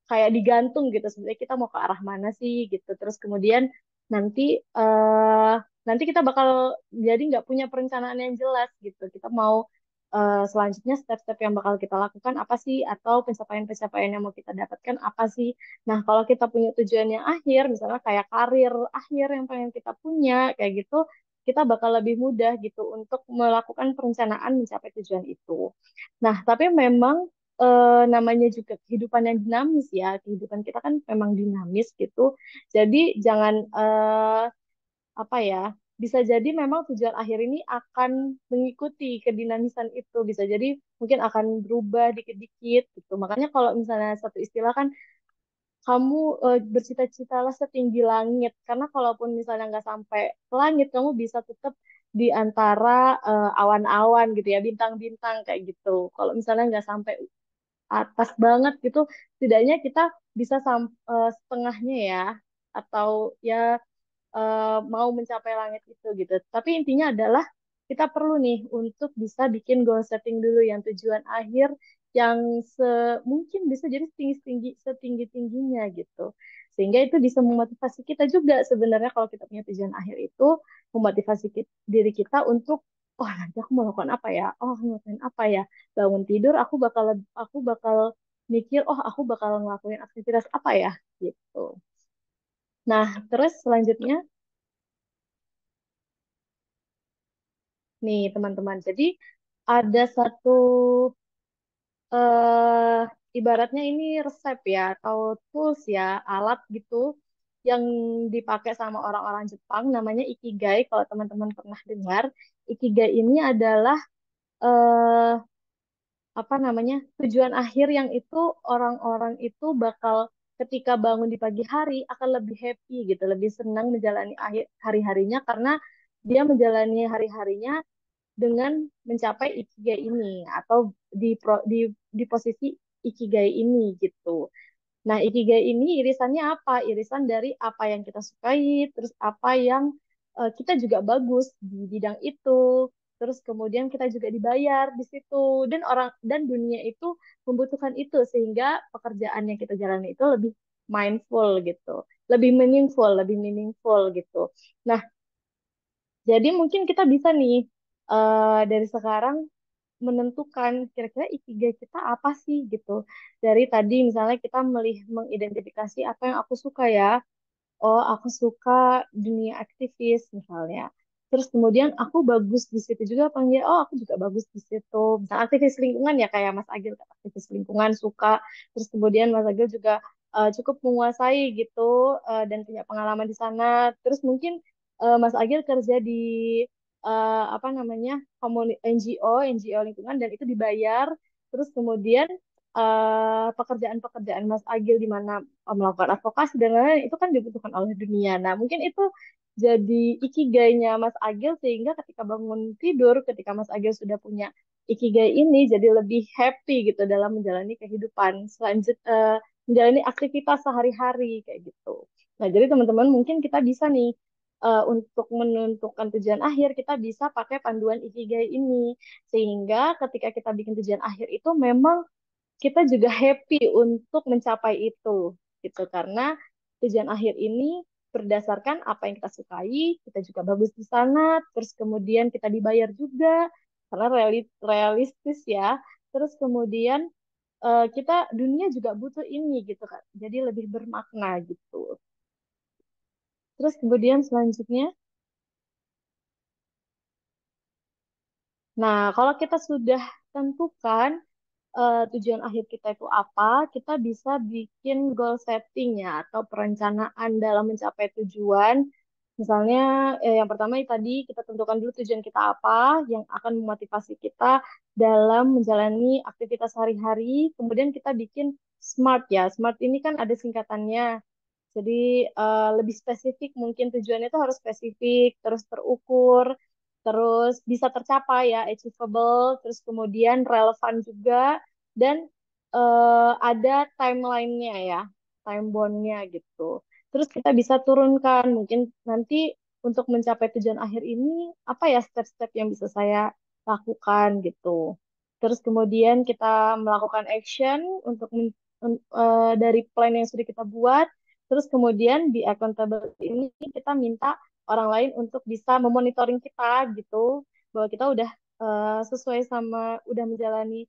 Speaker 6: kayak digantung gitu sebenarnya kita mau ke arah mana sih gitu terus kemudian nanti eh nanti kita bakal jadi nggak punya perencanaan yang jelas gitu kita mau selanjutnya step-step yang bakal kita lakukan apa sih atau pencapaian-pencapaian yang mau kita dapatkan apa sih. Nah kalau kita punya tujuan yang akhir misalnya kayak karir akhir yang pengen kita punya kayak gitu kita bakal lebih mudah gitu untuk melakukan perencanaan mencapai tujuan itu. Nah tapi memang namanya juga kehidupan yang dinamis ya. Kehidupan kita kan memang dinamis gitu. Jadi jangan apa ya, bisa jadi memang tujuan akhir ini akan mengikuti kedinamisan itu. Bisa jadi mungkin akan berubah dikit-dikit gitu. Makanya kalau misalnya satu istilah kan kamu bercita-citalah setinggi langit. Karena kalaupun misalnya nggak sampai ke langit, kamu bisa tetap di antara awan-awan gitu ya, bintang-bintang kayak gitu. Kalau misalnya nggak sampai atas banget gitu, setidaknya kita bisa setengahnya ya, atau ya mau mencapai langit itu gitu. Tapi intinya adalah kita perlu nih untuk bisa bikin goal setting dulu yang tujuan akhir yang mungkin bisa jadi setinggi-tingginya gitu. Sehingga itu bisa memotivasi kita juga sebenarnya kalau kita punya tujuan akhir itu memotivasi diri kita untuk oh nanti aku mau lakukan apa ya? Oh aku mau lakukan apa ya? Bangun tidur aku bakal mikir oh aku bakal ngelakuin aktivitas apa ya gitu. Nah, terus selanjutnya nih teman-teman. Jadi ada satu eh ibaratnya ini resep ya atau tools ya, alat gitu yang dipakai sama orang-orang Jepang namanya Ikigai kalau teman-teman pernah dengar. Ikigai ini adalah eh apa namanya? Tujuan akhir yang itu orang-orang itu bakal ketika bangun di pagi hari akan lebih happy gitu, lebih senang menjalani akhir hari-harinya karena dia menjalani hari-harinya dengan mencapai ikigai ini atau di posisi ikigai ini gitu. Nah, ikigai ini irisannya apa? Irisan dari apa yang kita sukai, terus apa yang kita juga bagus di bidang itu. terus kemudian kita juga dibayar di situ, dan dunia itu membutuhkan itu, sehingga pekerjaan yang kita jalani itu lebih mindful gitu, lebih meaningful gitu. Nah, jadi mungkin kita bisa nih dari sekarang menentukan kira-kira ikigai kita apa sih gitu. Dari tadi misalnya kita mengidentifikasi apa yang aku suka ya. Oh, aku suka dunia aktivis misalnya. Terus kemudian aku bagus di situ juga apa enggak? Oh, aku juga bagus di situ. Misal aktivis lingkungan ya, kayak Mas Agil, aktivis lingkungan suka. Terus kemudian Mas Agil juga cukup menguasai gitu, dan punya pengalaman di sana. Terus mungkin Mas Agil kerja di apa namanya, NGO lingkungan, dan itu dibayar. Terus kemudian pekerjaan-pekerjaan Mas Agil di mana melakukan advokasi dan lain-lain itu kan dibutuhkan oleh dunia. Nah, mungkin itu jadi ikigainya Mas Agil, sehingga ketika bangun tidur, ketika Mas Agil sudah punya ikigai ini, jadi lebih happy gitu dalam menjalani kehidupan menjalani aktivitas sehari-hari kayak gitu. Nah, jadi teman-teman mungkin kita bisa nih untuk menentukan tujuan akhir, kita bisa pakai panduan ikigai ini, sehingga ketika kita bikin tujuan akhir itu memang kita juga happy untuk mencapai itu gitu, karena tujuan akhir ini berdasarkan apa yang kita sukai, kita juga bagus di sana, terus kemudian kita dibayar juga karena realistis ya, terus kemudian kita dunia juga butuh ini gitu kan, jadi lebih bermakna gitu. Terus kemudian selanjutnya, nah kalau kita sudah tentukan tujuan akhir kita itu apa, kita bisa bikin goal setting ya, atau perencanaan dalam mencapai tujuan. Misalnya, yang pertama tadi kita tentukan dulu tujuan kita apa, yang akan memotivasi kita dalam menjalani aktivitas sehari-hari. Kemudian kita bikin SMART ya. SMART ini kan ada singkatannya. Jadi lebih spesifik, mungkin tujuannya itu harus spesifik, terus terukur, terus bisa tercapai ya, achievable, terus kemudian relevan juga, dan ada timeline-nya ya, time bound-nya gitu. Terus kita bisa turunkan, mungkin nanti untuk mencapai tujuan akhir ini, apa ya step-step yang bisa saya lakukan gitu. Terus kemudian kita melakukan action untuk dari plan yang sudah kita buat. Terus kemudian di accountable ini kita minta orang lain untuk bisa memonitoring kita gitu, bahwa kita udah sesuai sama, udah menjalani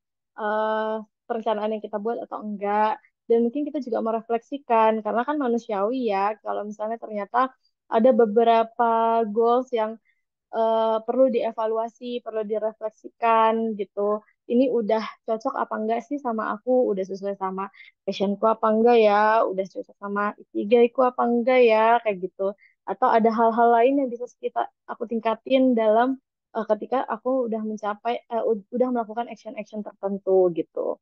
Speaker 6: perencanaan yang kita buat atau enggak. Dan mungkin kita juga merefleksikan, karena kan manusiawi ya, kalau misalnya ternyata ada beberapa goals yang perlu dievaluasi, perlu direfleksikan gitu. Ini udah cocok apa enggak sih sama aku? Udah sesuai sama passionku apa enggak ya? Udah cocok sama ikigaiku apa enggak ya? Kayak gitu. Atau ada hal-hal lain yang bisa aku tingkatin dalam ketika aku udah udah melakukan action-action tertentu gitu.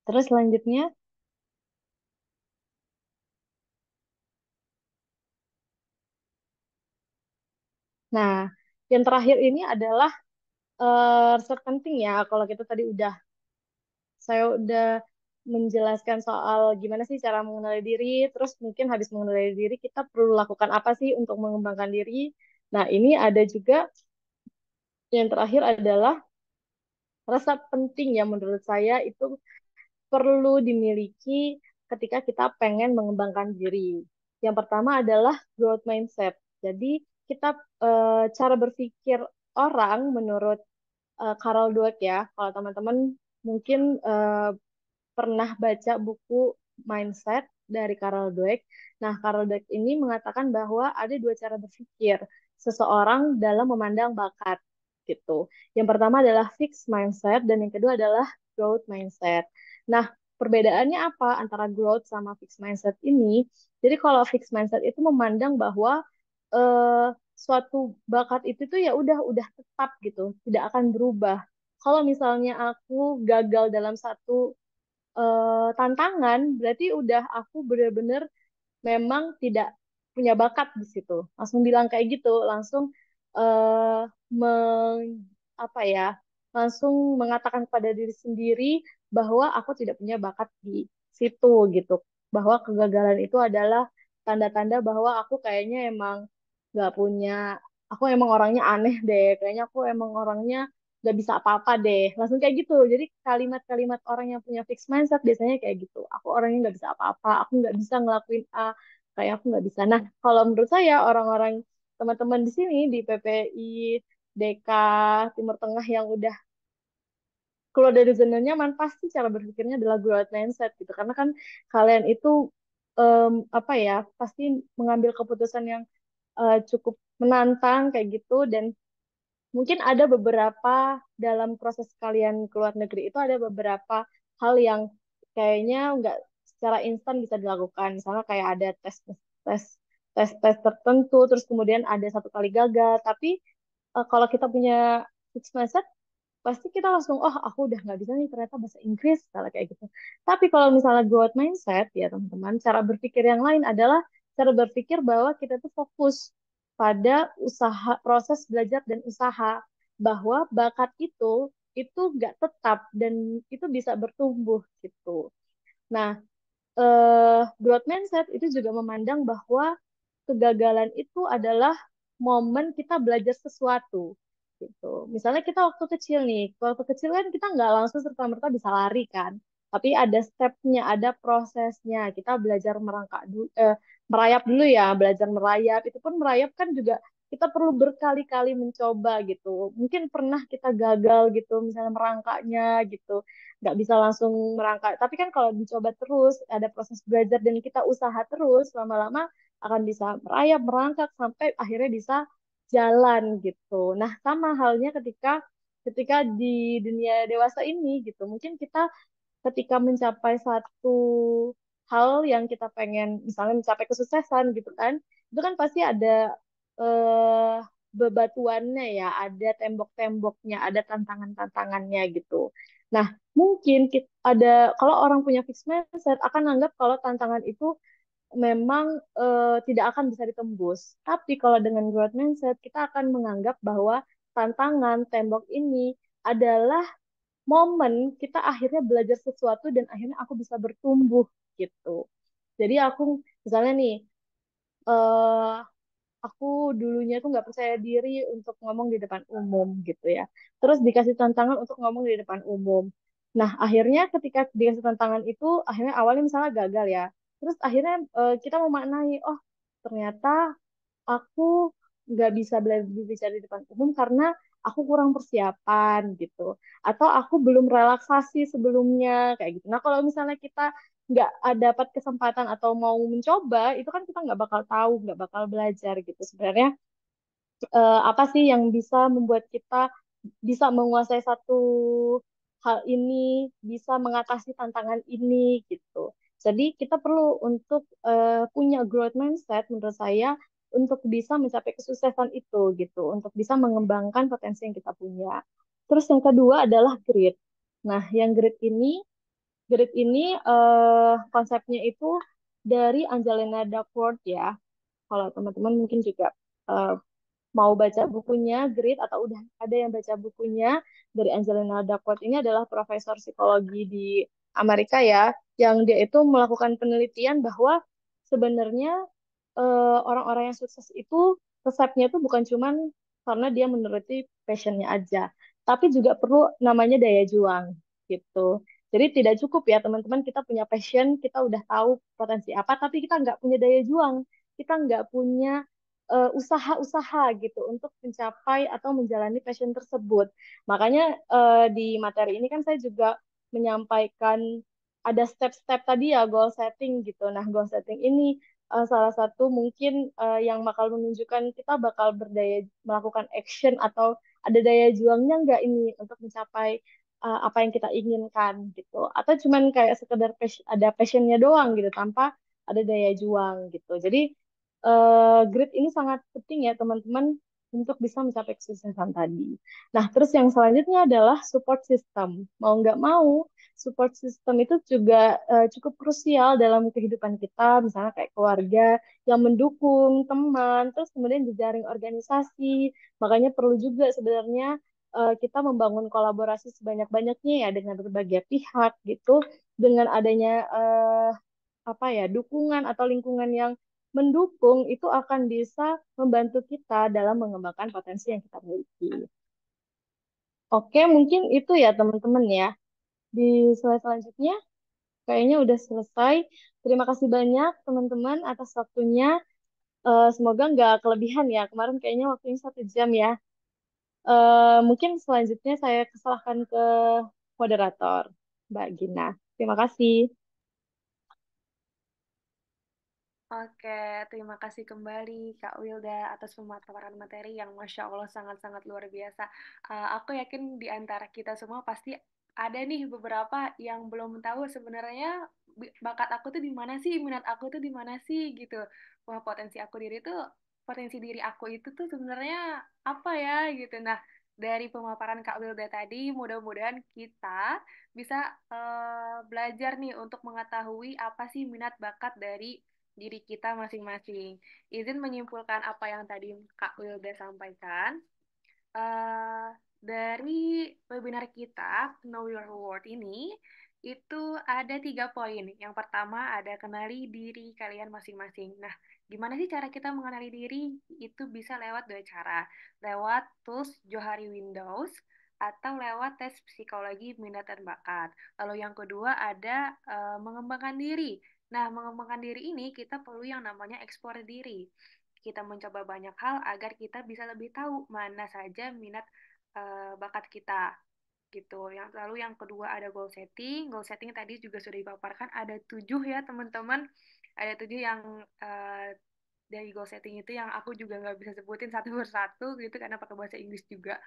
Speaker 6: Terus selanjutnya, nah, yang terakhir ini adalah resep penting ya. Kalau kita tadi saya udah menjelaskan soal gimana sih cara mengenali diri, terus mungkin habis mengenali diri kita perlu lakukan apa sih untuk mengembangkan diri. Nah, ini ada juga yang terakhir adalah resep penting yang menurut saya itu perlu dimiliki ketika kita pengen mengembangkan diri. Yang pertama adalah growth mindset. Jadi kita cara berpikir orang menurut Carol Dweck ya. Kalau teman-teman mungkin pernah baca buku Mindset dari Carol Dweck. Nah, Carol Dweck ini mengatakan bahwa ada dua cara berpikir seseorang dalam memandang bakat gitu. Yang pertama adalah fixed mindset dan yang kedua adalah growth mindset. Nah, perbedaannya apa antara growth sama fixed mindset ini? Jadi kalau fixed mindset itu memandang bahwa suatu bakat itu tuh ya udah tetap gitu, tidak akan berubah. Kalau misalnya aku gagal dalam satu tantangan, berarti udah aku bener-bener memang tidak punya bakat di situ. Langsung bilang kayak gitu, langsung eh apa ya, langsung mengatakan kepada diri sendiri bahwa aku tidak punya bakat di situ gitu. Bahwa kegagalan itu adalah tanda-tanda bahwa aku kayaknya emang nggak punya aku emang orangnya aneh deh, kayaknya aku emang orangnya gak bisa apa-apa deh, langsung kayak gitu. Jadi kalimat-kalimat orang yang punya fixed mindset biasanya kayak gitu, aku orangnya gak bisa apa-apa, aku nggak bisa ngelakuin A, kayak aku nggak bisa. Nah, kalau menurut saya orang-orang teman-teman di sini di PPI DK Timur Tengah yang udah keluar dari zona nyaman, pasti cara berpikirnya adalah growth mindset gitu, karena kan kalian itu apa ya, pasti mengambil keputusan yang cukup menantang kayak gitu. Dan mungkin ada beberapa dalam proses kalian keluar negeri itu ada beberapa hal yang kayaknya nggak secara instan bisa dilakukan. Misalnya kayak ada tes tes tertentu, terus kemudian ada satu kali gagal. Tapi kalau kita punya fixed mindset, pasti kita langsung, oh aku udah nggak bisa nih ternyata bahasa Inggris, kalau kayak gitu. Tapi kalau misalnya growth mindset ya teman-teman, cara berpikir yang lain adalah cara berpikir bahwa kita tuh fokus pada usaha, proses belajar dan usaha, bahwa bakat itu nggak tetap dan itu bisa bertumbuh gitu. Nah, growth mindset itu juga memandang bahwa kegagalan itu adalah momen kita belajar sesuatu gitu. Misalnya kita waktu kecil kan kita nggak langsung serta-merta bisa lari kan, tapi ada stepnya, ada prosesnya. Kita belajar merayap dulu ya, belajar merayap. Itu pun merayap kan juga kita perlu berkali-kali mencoba gitu. Mungkin pernah kita gagal gitu, misalnya merangkaknya gitu, nggak bisa langsung merangkak. Tapi kan kalau dicoba terus, ada proses belajar dan kita usaha terus, lama-lama akan bisa merayap, merangkak sampai akhirnya bisa jalan gitu. Nah, sama halnya ketika ketika di dunia dewasa ini gitu. Mungkin kita ketika mencapai satu hal yang kita pengen, misalnya mencapai kesuksesan gitu kan, itu kan pasti ada eh, bebatuannya ya, ada tembok-temboknya, ada tantangan-tantangannya gitu. Nah, mungkin ada, kalau orang punya fixed mindset akan anggap kalau tantangan itu memang tidak akan bisa ditembus. Tapi kalau dengan growth mindset, kita akan menganggap bahwa tantangan tembok ini adalah momen kita akhirnya belajar sesuatu dan akhirnya aku bisa bertumbuh gitu. Jadi aku misalnya nih, eh aku dulunya tuh nggak percaya diri untuk ngomong di depan umum gitu ya. Terus dikasih tantangan untuk ngomong di depan umum. Nah, akhirnya ketika dikasih tantangan itu, akhirnya awalnya misalnya gagal ya. Terus akhirnya kita memaknai, oh ternyata aku nggak bisa berbicara di depan umum karena aku kurang persiapan gitu, atau aku belum relaksasi sebelumnya kayak gitu. Nah, kalau misalnya kita nggak dapat kesempatan atau mau mencoba, itu kan kita nggak bakal tahu, nggak bakal belajar gitu. Sebenarnya apa sih yang bisa membuat kita bisa menguasai satu hal ini, bisa mengatasi tantangan ini gitu. Jadi kita perlu untuk punya growth mindset menurut saya untuk bisa mencapai kesuksesan itu gitu, untuk bisa mengembangkan potensi yang kita punya. Terus yang kedua adalah grit. Nah, yang grit ini konsepnya itu dari Angelina Duckworth ya. Kalau teman-teman mungkin juga eh, mau baca bukunya Grit atau udah ada yang baca bukunya dari Angelina Duckworth. Ini adalah profesor psikologi di Amerika ya, yang dia itu melakukan penelitian bahwa sebenarnya orang-orang yang sukses itu resepnya itu bukan cuman karena dia menuruti passionnya aja, tapi juga perlu namanya daya juang gitu. Jadi tidak cukup ya teman-teman kita punya passion, kita udah tahu potensi apa, tapi kita nggak punya daya juang, kita nggak punya usaha-usaha gitu untuk mencapai atau menjalani passion tersebut. Makanya di materi ini kan saya juga menyampaikan ada step-step tadi ya, goal setting gitu. Nah, goal setting ini salah satu mungkin yang bakal menunjukkan kita bakal berdaya melakukan action atau ada daya juangnya nggak ini untuk mencapai apa yang kita inginkan gitu. Atau cuman kayak sekedar ada passionnya doang gitu tanpa ada daya juang gitu. Jadi grit ini sangat penting ya teman-teman untuk bisa mencapai kesuksesan tadi. Nah, terus yang selanjutnya adalah support system. Mau nggak mau, support system itu juga cukup krusial dalam kehidupan kita, misalnya kayak keluarga yang mendukung, teman, terus kemudian jejaring organisasi. Makanya perlu juga sebenarnya kita membangun kolaborasi sebanyak-banyaknya ya dengan berbagai pihak gitu, dengan adanya apa ya dukungan atau lingkungan yang mendukung itu akan bisa membantu kita dalam mengembangkan potensi yang kita miliki. Oke, mungkin itu ya teman-teman ya. Di slide selanjutnya kayaknya udah selesai. Terima kasih banyak teman-teman atas waktunya. Semoga nggak kelebihan ya. Kemarin kayaknya waktunya 1 jam ya. Mungkin selanjutnya saya kesalahkan ke moderator, Mbak Gina. Terima kasih.
Speaker 5: Oke, terima kasih kembali Kak Wilda atas pemaparan materi yang Masya Allah sangat-sangat luar biasa. Aku yakin di antara kita semua pasti ada nih beberapa yang belum tahu sebenarnya bakat aku tuh di mana sih, minat aku tuh di mana sih gitu. Wah, potensi diri aku itu tuh sebenarnya apa ya gitu. Nah, dari pemaparan Kak Wilda tadi, mudah-mudahan kita bisa belajar nih untuk mengetahui apa sih minat bakat dari diri kita masing-masing. Izin menyimpulkan apa yang tadi Kak Wilda sampaikan. Eh, dari webinar kita, Know Your Worth ini, itu ada 3 poin. Yang pertama ada kenali diri kalian masing-masing. Nah, gimana sih cara kita mengenali diri? Itu bisa lewat 2 cara. Lewat tools Johari Windows, atau lewat tes psikologi minat dan bakat. Lalu yang kedua ada mengembangkan diri. Nah, mengembangkan diri ini kita perlu yang namanya eksplor diri. Kita mencoba banyak hal agar kita bisa lebih tahu mana saja minat bakat kita gitu. Lalu yang kedua ada goal setting. Goal setting tadi juga sudah dipaparkan ada 7 ya teman-teman. Ada 7 yang dari goal setting itu yang aku juga nggak bisa sebutin satu persatu gitu karena pakai bahasa Inggris juga.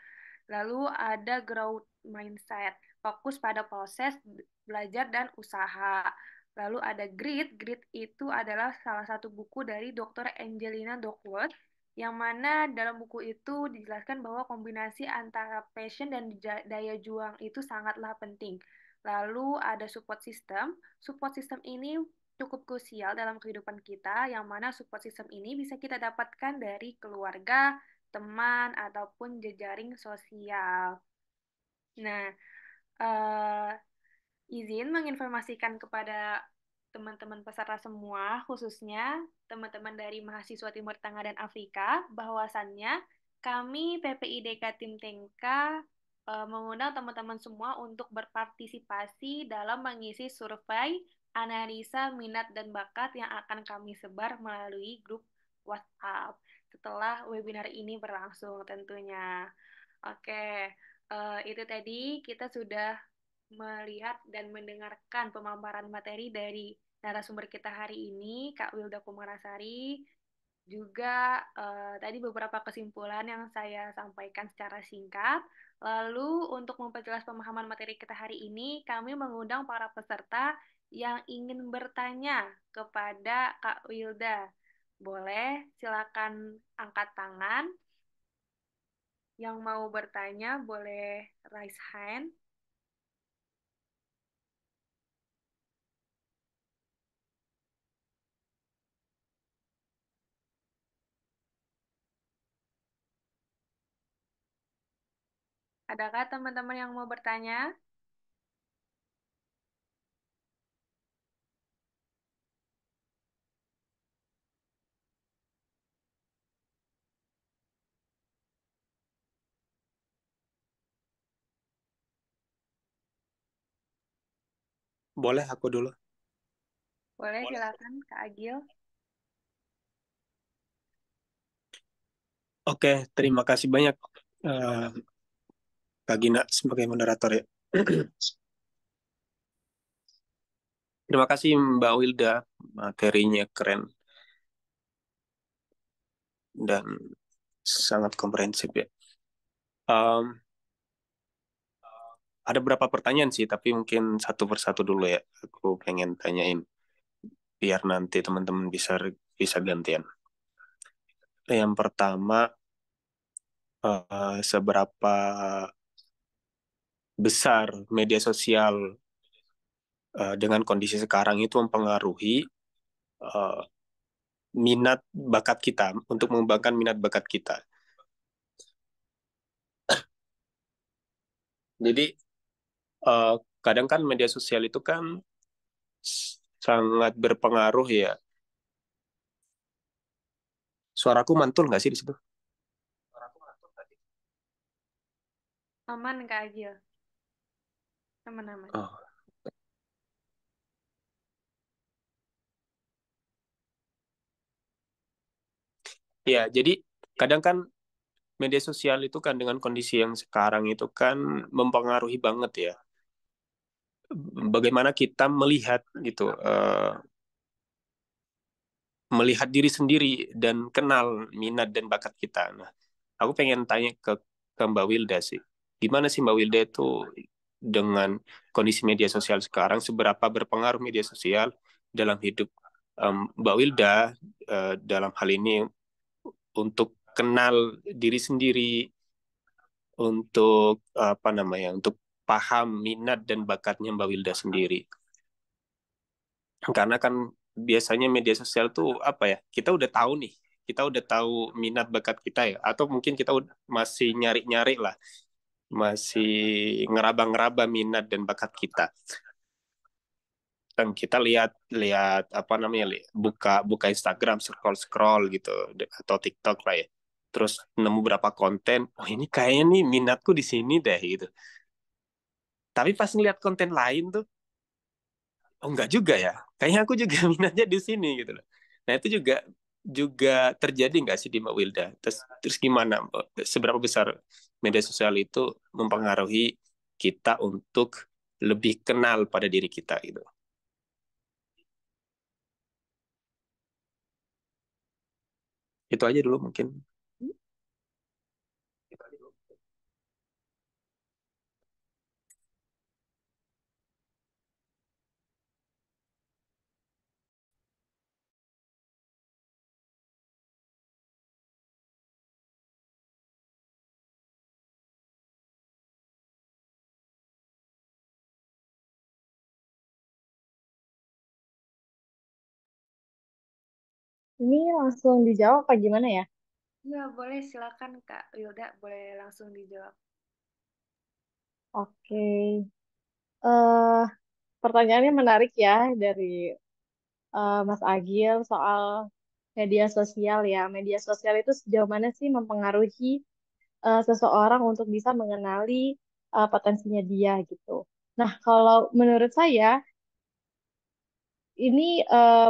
Speaker 5: Lalu ada growth mindset, fokus pada proses belajar dan usaha. Lalu ada grit, grit itu adalah salah satu buku dari Dr. Angelina Duckworth, yang mana dalam buku itu dijelaskan bahwa kombinasi antara passion dan daya juang itu sangatlah penting. Lalu ada support system ini cukup krusial dalam kehidupan kita, yang mana support system ini bisa kita dapatkan dari keluarga, teman, ataupun jejaring sosial. Nah, eh, izin menginformasikan kepada teman-teman peserta semua, khususnya teman-teman dari mahasiswa Timur Tengah dan Afrika, bahwasannya kami PPIDK Tim Tengka mengundang teman-teman semua untuk berpartisipasi dalam mengisi survei analisa minat dan bakat yang akan kami sebar melalui grup WhatsApp setelah webinar ini berlangsung tentunya. Oke, itu tadi kita sudah melihat dan mendengarkan pemaparan materi dari narasumber kita hari ini, Kak Wilda Kumarasari. Juga tadi beberapa kesimpulan yang saya sampaikan secara singkat. Lalu untuk memperjelas pemahaman materi kita hari ini, kami mengundang para peserta yang ingin bertanya kepada Kak Wilda. Boleh silakan angkat tangan. Yang mau bertanya boleh raise hand. Adakah teman-teman yang mau bertanya?
Speaker 4: Boleh aku dulu.
Speaker 5: Boleh, silakan Kak Agil.
Speaker 4: Oke, terima kasih banyak Kak Gina sebagai moderator ya. Terima kasih Mbak Wilda, materinya keren dan sangat komprehensif ya. Ada beberapa pertanyaan sih, tapi mungkin satu persatu dulu ya. Aku pengen tanyain biar nanti teman-teman bisa gantian. Yang pertama, seberapa besar media sosial dengan kondisi sekarang itu mempengaruhi minat bakat kita, untuk mengembangkan minat bakat kita. Jadi kadang kan media sosial itu kan sangat berpengaruh ya Suaraku mantul nggak sih di situ?
Speaker 5: Aman Kak Agil. Aman-aman.
Speaker 4: Oh. Ya, jadi kadang kan media sosial itu kan dengan kondisi yang sekarang itu kan mempengaruhi banget ya. Bagaimana kita melihat gitu, melihat diri sendiri dan kenal minat dan bakat kita. Nah, aku pengen tanya ke Mbak Wilda sih. Gimana sih Mbak Wilda itu dengan kondisi media sosial sekarang, seberapa berpengaruh media sosial dalam hidup Mbak Wilda dalam hal ini untuk kenal diri sendiri, untuk apa namanya, untuk paham minat dan bakatnya Mbak Wilda sendiri. Karena kan biasanya media sosial tuh apa ya, kita udah tahu nih, kita udah tahu minat bakat kita ya, atau mungkin kita masih nyari-nyari lah, masih ngeraba-ngeraba minat dan bakat kita. Dan kita lihat apa namanya, buka buka Instagram, scroll scroll gitu, atau TikTok lah ya, terus nemu berapa konten, oh ini kayaknya nih minatku di sini deh gitu. Tapi pas ngeliat konten lain tuh, oh enggak juga ya, kayaknya aku juga minatnya di sini gitu loh. Nah itu juga juga terjadi nggak sih di Mbak Wilda? Terus gimana, Mbak? Seberapa besar media sosial itu mempengaruhi kita untuk lebih kenal pada diri kita gitu? Itu aja dulu mungkin.
Speaker 6: Ini langsung dijawab apa gimana ya?
Speaker 5: Ya, boleh silakan Kak Wilda, boleh langsung dijawab.
Speaker 6: Oke. eh Pertanyaannya menarik ya dari Mas Agil soal media sosial ya. Media sosial itu sejauh mana sih mempengaruhi seseorang untuk bisa mengenali potensinya dia gitu. Nah, kalau menurut saya ini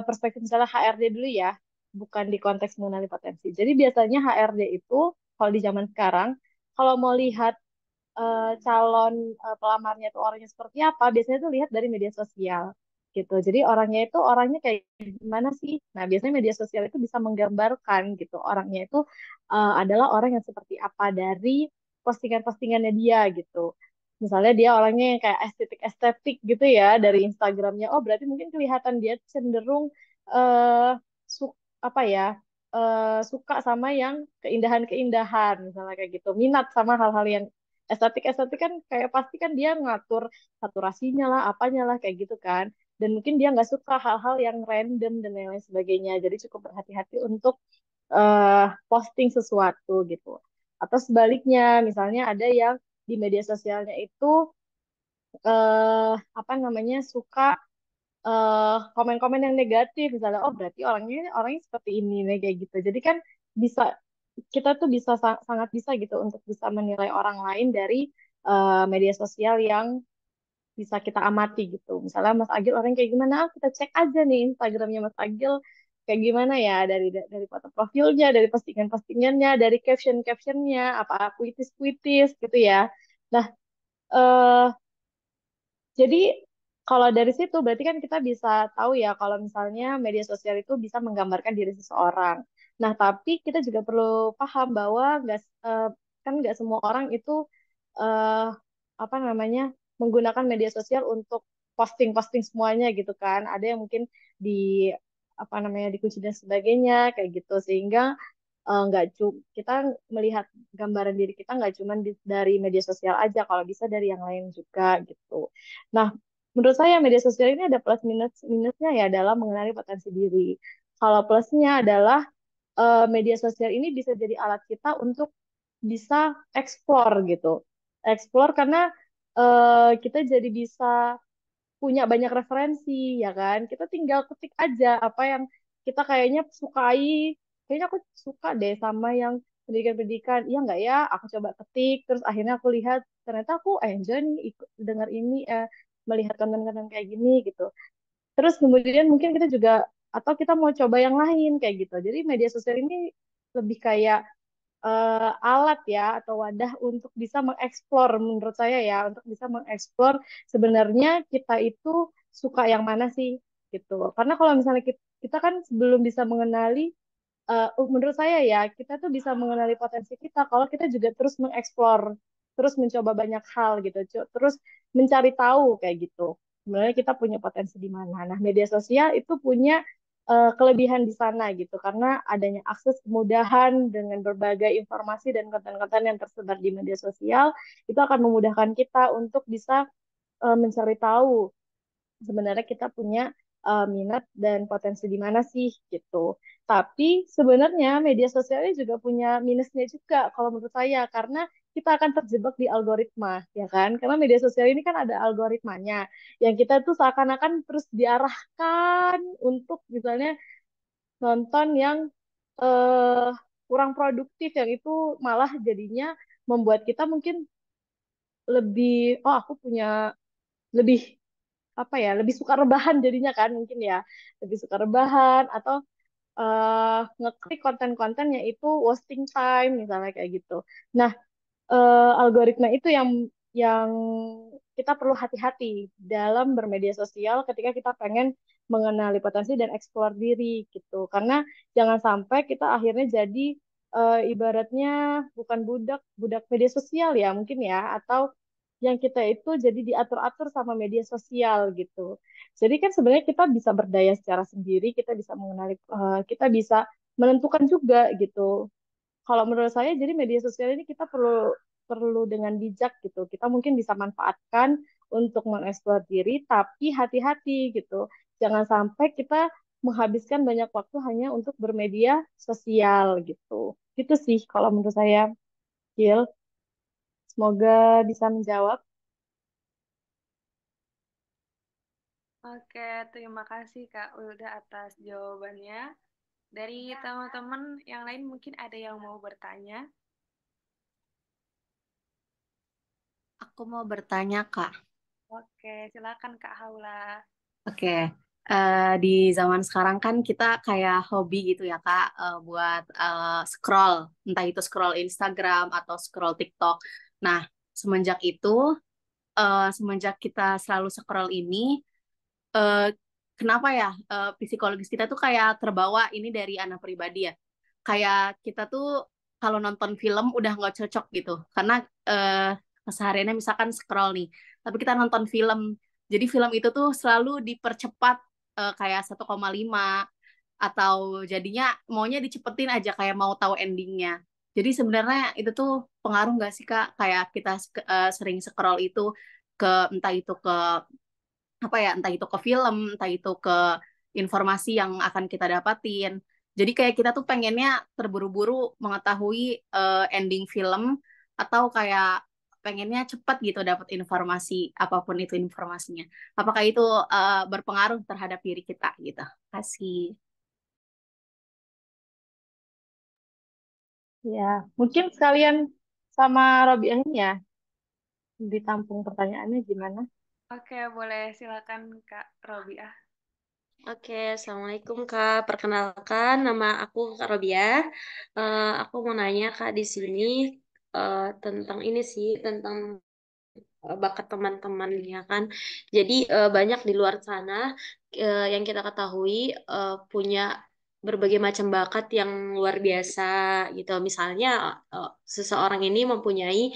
Speaker 6: perspektif misalnya HRD dulu ya, bukan di konteks mengenali potensi. Jadi biasanya HRD itu kalau di zaman sekarang, kalau mau lihat calon pelamarnya itu orangnya seperti apa, biasanya tuh lihat dari media sosial gitu. Jadi orangnya kayak gimana sih? Nah, biasanya media sosial itu bisa menggambarkan gitu. Orangnya itu adalah orang yang seperti apa dari postingan-postingannya dia gitu. Misalnya dia orangnya yang kayak estetik-estetik gitu ya dari Instagramnya. Oh, berarti mungkin kelihatan dia cenderung eh apa ya? Suka sama yang keindahan-keindahan misalnya kayak gitu. Minat sama hal-hal yang estetik kan kayak pasti kan dia ngatur saturasinya lah, apanya lah kayak gitu kan. Dan mungkin dia nggak suka hal-hal yang random dan lain-lain sebagainya. Jadi cukup berhati-hati untuk posting sesuatu gitu. Atau sebaliknya, misalnya ada yang di media sosialnya itu apa namanya suka komen-komen yang negatif misalnya, oh berarti orangnya seperti ini nih kayak gitu. Jadi kan bisa kita tuh bisa sangat bisa gitu untuk bisa menilai orang lain dari media sosial yang bisa kita amati gitu. Misalnya Mas Agil orang kayak gimana? Ah, kita cek aja nih Instagramnya Mas Agil kayak gimana ya dari foto profilnya, dari postingan-postingannya, dari caption-captionnya, apa puitis-puitis gitu ya. Nah, eh jadi kalau dari situ berarti kan kita bisa tahu ya kalau misalnya media sosial itu bisa menggambarkan diri seseorang. Nah, tapi kita juga perlu paham bahwa kan nggak semua orang itu eh, apa namanya menggunakan media sosial untuk posting-posting semuanya gitu kan. Ada yang mungkin di apa namanya dikunci dan sebagainya kayak gitu sehingga nggak kita melihat gambaran diri kita nggak cuma dari media sosial aja, kalau bisa dari yang lain juga gitu. Nah, menurut saya media sosial ini ada plus minusnya ya dalam mengenali potensi diri. Kalau plusnya adalah media sosial ini bisa jadi alat kita untuk bisa explore gitu. Explore karena kita jadi bisa punya banyak referensi ya kan. Kita tinggal ketik aja apa yang kita kayaknya sukai kayaknya aku suka deh sama yang pendidikan-pendidikan. Iya nggak ya? Aku coba ketik, terus akhirnya aku lihat ternyata aku enjoy nih ikut dengar ini, melihat konten-konten kayak gini gitu. Terus kemudian mungkin kita juga atau kita mau coba yang lain kayak gitu. Jadi media sosial ini lebih kayak alat ya atau wadah untuk bisa mengeksplor menurut saya ya untuk bisa mengeksplor sebenarnya kita itu suka yang mana sih gitu. Karena kalau misalnya kita kan sebelum bisa mengenali menurut saya ya kita tuh bisa mengenali potensi kita kalau kita juga terus mengeksplor, terus mencoba banyak hal gitu, terus mencari tahu kayak gitu. Sebenarnya kita punya potensi di mana. Nah, media sosial itu punya kelebihan di sana gitu karena adanya akses kemudahan dengan berbagai informasi dan konten-konten yang tersebar di media sosial itu akan memudahkan kita untuk bisa mencari tahu sebenarnya kita punya minat dan potensi di mana sih gitu. Tapi sebenarnya media sosialnya juga punya minusnya juga kalau menurut saya karena kita akan terjebak di algoritma ya kan? Karena media sosial ini kan ada algoritmanya yang kita tuh seakan-akan terus diarahkan untuk misalnya nonton yang eh, kurang produktif yang itu malah jadinya membuat kita mungkin lebih oh aku punya lebih apa ya lebih suka rebahan jadinya kan mungkin ya lebih suka rebahan atau ngeklik konten-konten yang itu wasting time misalnya kayak gitu. Nah, algoritma itu yang kita perlu hati-hati dalam bermedia sosial ketika kita pengen mengenali potensi dan eksplor diri gitu. Karena jangan sampai kita akhirnya jadi ibaratnya bukan budak budak media sosial ya mungkin ya atau yang kita itu jadi diatur-atur sama media sosial gitu. Jadi kan sebenarnya kita bisa berdaya secara sendiri, kita bisa mengenali, kita bisa menentukan juga gitu kalau menurut saya jadi media sosial ini kita perlu perlu dengan bijak gitu. Kita mungkin bisa manfaatkan untuk mengeksplor diri, tapi hati-hati gitu. Jangan sampai kita menghabiskan banyak waktu hanya untuk bermedia sosial gitu. Gitu sih kalau menurut saya, Gil. Semoga bisa menjawab.
Speaker 5: Oke, terima kasih Kak Wilda atas jawabannya. Dari teman-teman yang lain mungkin ada yang mau bertanya.
Speaker 2: Aku mau bertanya, Kak.
Speaker 5: Oke, silakan Kak Haula.
Speaker 2: Oke, di zaman sekarang kan kita kayak hobi gitu ya Kak, buat scroll, entah itu scroll Instagram atau scroll TikTok. Nah, semenjak itu, semenjak kita selalu scroll ini, eh, kenapa ya psikologis kita tuh kayak terbawa ini dari anak pribadi ya. Kayak kita tuh kalau nonton film udah nggak cocok gitu, karena eh, kesehariannya misalkan scroll nih, tapi kita nonton film, jadi film itu tuh selalu dipercepat kayak 1,5 atau jadinya maunya dicepetin aja kayak mau tahu endingnya. Jadi sebenarnya itu tuh pengaruh nggak sih Kak? Kayak kita sering scroll itu ke entah itu ke apa ya entah itu ke film entah itu ke informasi yang akan kita dapatin jadi kayak kita tuh pengennya terburu-buru mengetahui ending film atau kayak pengennya cepat gitu dapat informasi apapun itu informasinya apakah itu berpengaruh terhadap diri kita gitu kasih.
Speaker 6: Ya, mungkin sekalian sama Robiah ini ya, ditampung pertanyaannya gimana?
Speaker 5: Oke, boleh silakan Kak Robiah.
Speaker 8: Oke, Assalamualaikum Kak. Perkenalkan, nama aku Kak Robia. Aku mau nanya Kak di sini tentang ini sih, tentang bakat teman-teman ya kan. Jadi banyak di luar sana yang kita ketahui punya berbagai macam bakat yang luar biasa gitu. Misalnya seseorang ini mempunyai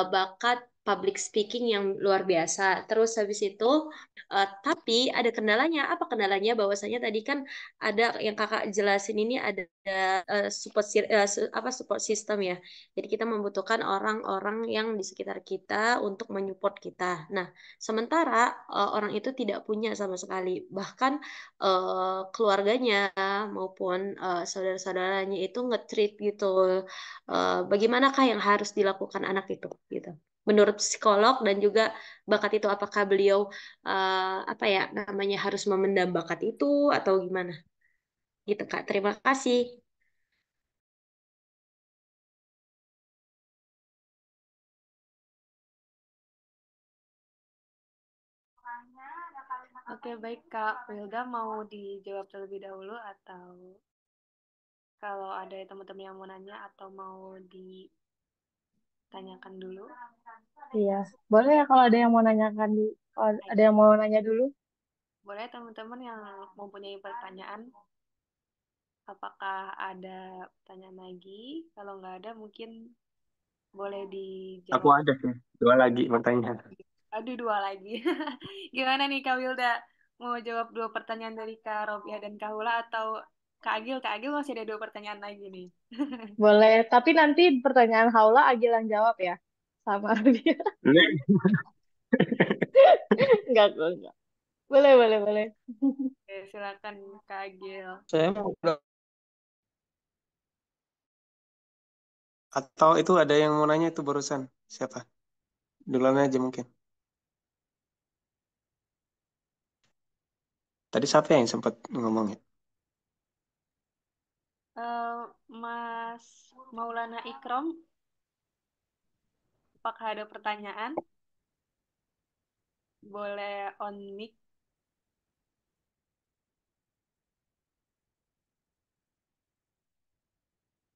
Speaker 8: bakat public speaking yang luar biasa. Terus habis itu tapi ada kendalanya. Apa kendalanya? Bahwasanya tadi kan ada yang kakak jelasin ini ada support system ya. Jadi kita membutuhkan orang-orang yang di sekitar kita untuk menyupport kita. Nah, sementara orang itu tidak punya sama sekali. Bahkan keluarganya maupun saudara-saudaranya itu nge-treat gitu. Bagaimanakah yang harus dilakukan anak itu gitu. Menurut psikolog dan juga bakat itu apakah beliau apa ya namanya harus memendam bakat itu atau gimana? Gitu Kak. Terima kasih.
Speaker 5: Oke, baik Kak Wilda, mau dijawab terlebih dahulu atau kalau ada teman-teman yang mau nanya atau mau ditanyakan dulu?
Speaker 6: Iya, boleh ya kalau ada yang mau nanyakan kalau ada yang mau nanya dulu.
Speaker 5: Boleh teman-teman yang mempunyai pertanyaan, apakah ada pertanyaan lagi? Kalau nggak ada, mungkin boleh
Speaker 4: Aku
Speaker 5: dijawab.
Speaker 4: ada sih, dua lagi pertanyaan.
Speaker 5: Aduh, dua lagi. Gimana nih Kak Wilda? Mau jawab dua pertanyaan dari Kak Robiah dan Kak Hula atau Kak Agil? Kak Agil masih ada dua pertanyaan lagi nih.
Speaker 6: Boleh, tapi nanti pertanyaan Haula Agil yang jawab ya. Sama dia. Enggak, kok, enggak. Boleh, boleh, boleh.
Speaker 5: Oke, silakan Kak Agil.
Speaker 7: Saya mau
Speaker 4: Atau itu ada yang mau nanya itu barusan. Siapa? Duluan aja mungkin. Tadi siapa yang sempat ngomong ya?
Speaker 5: Mas Maulana Ikrom, apakah ada pertanyaan? Boleh on mic.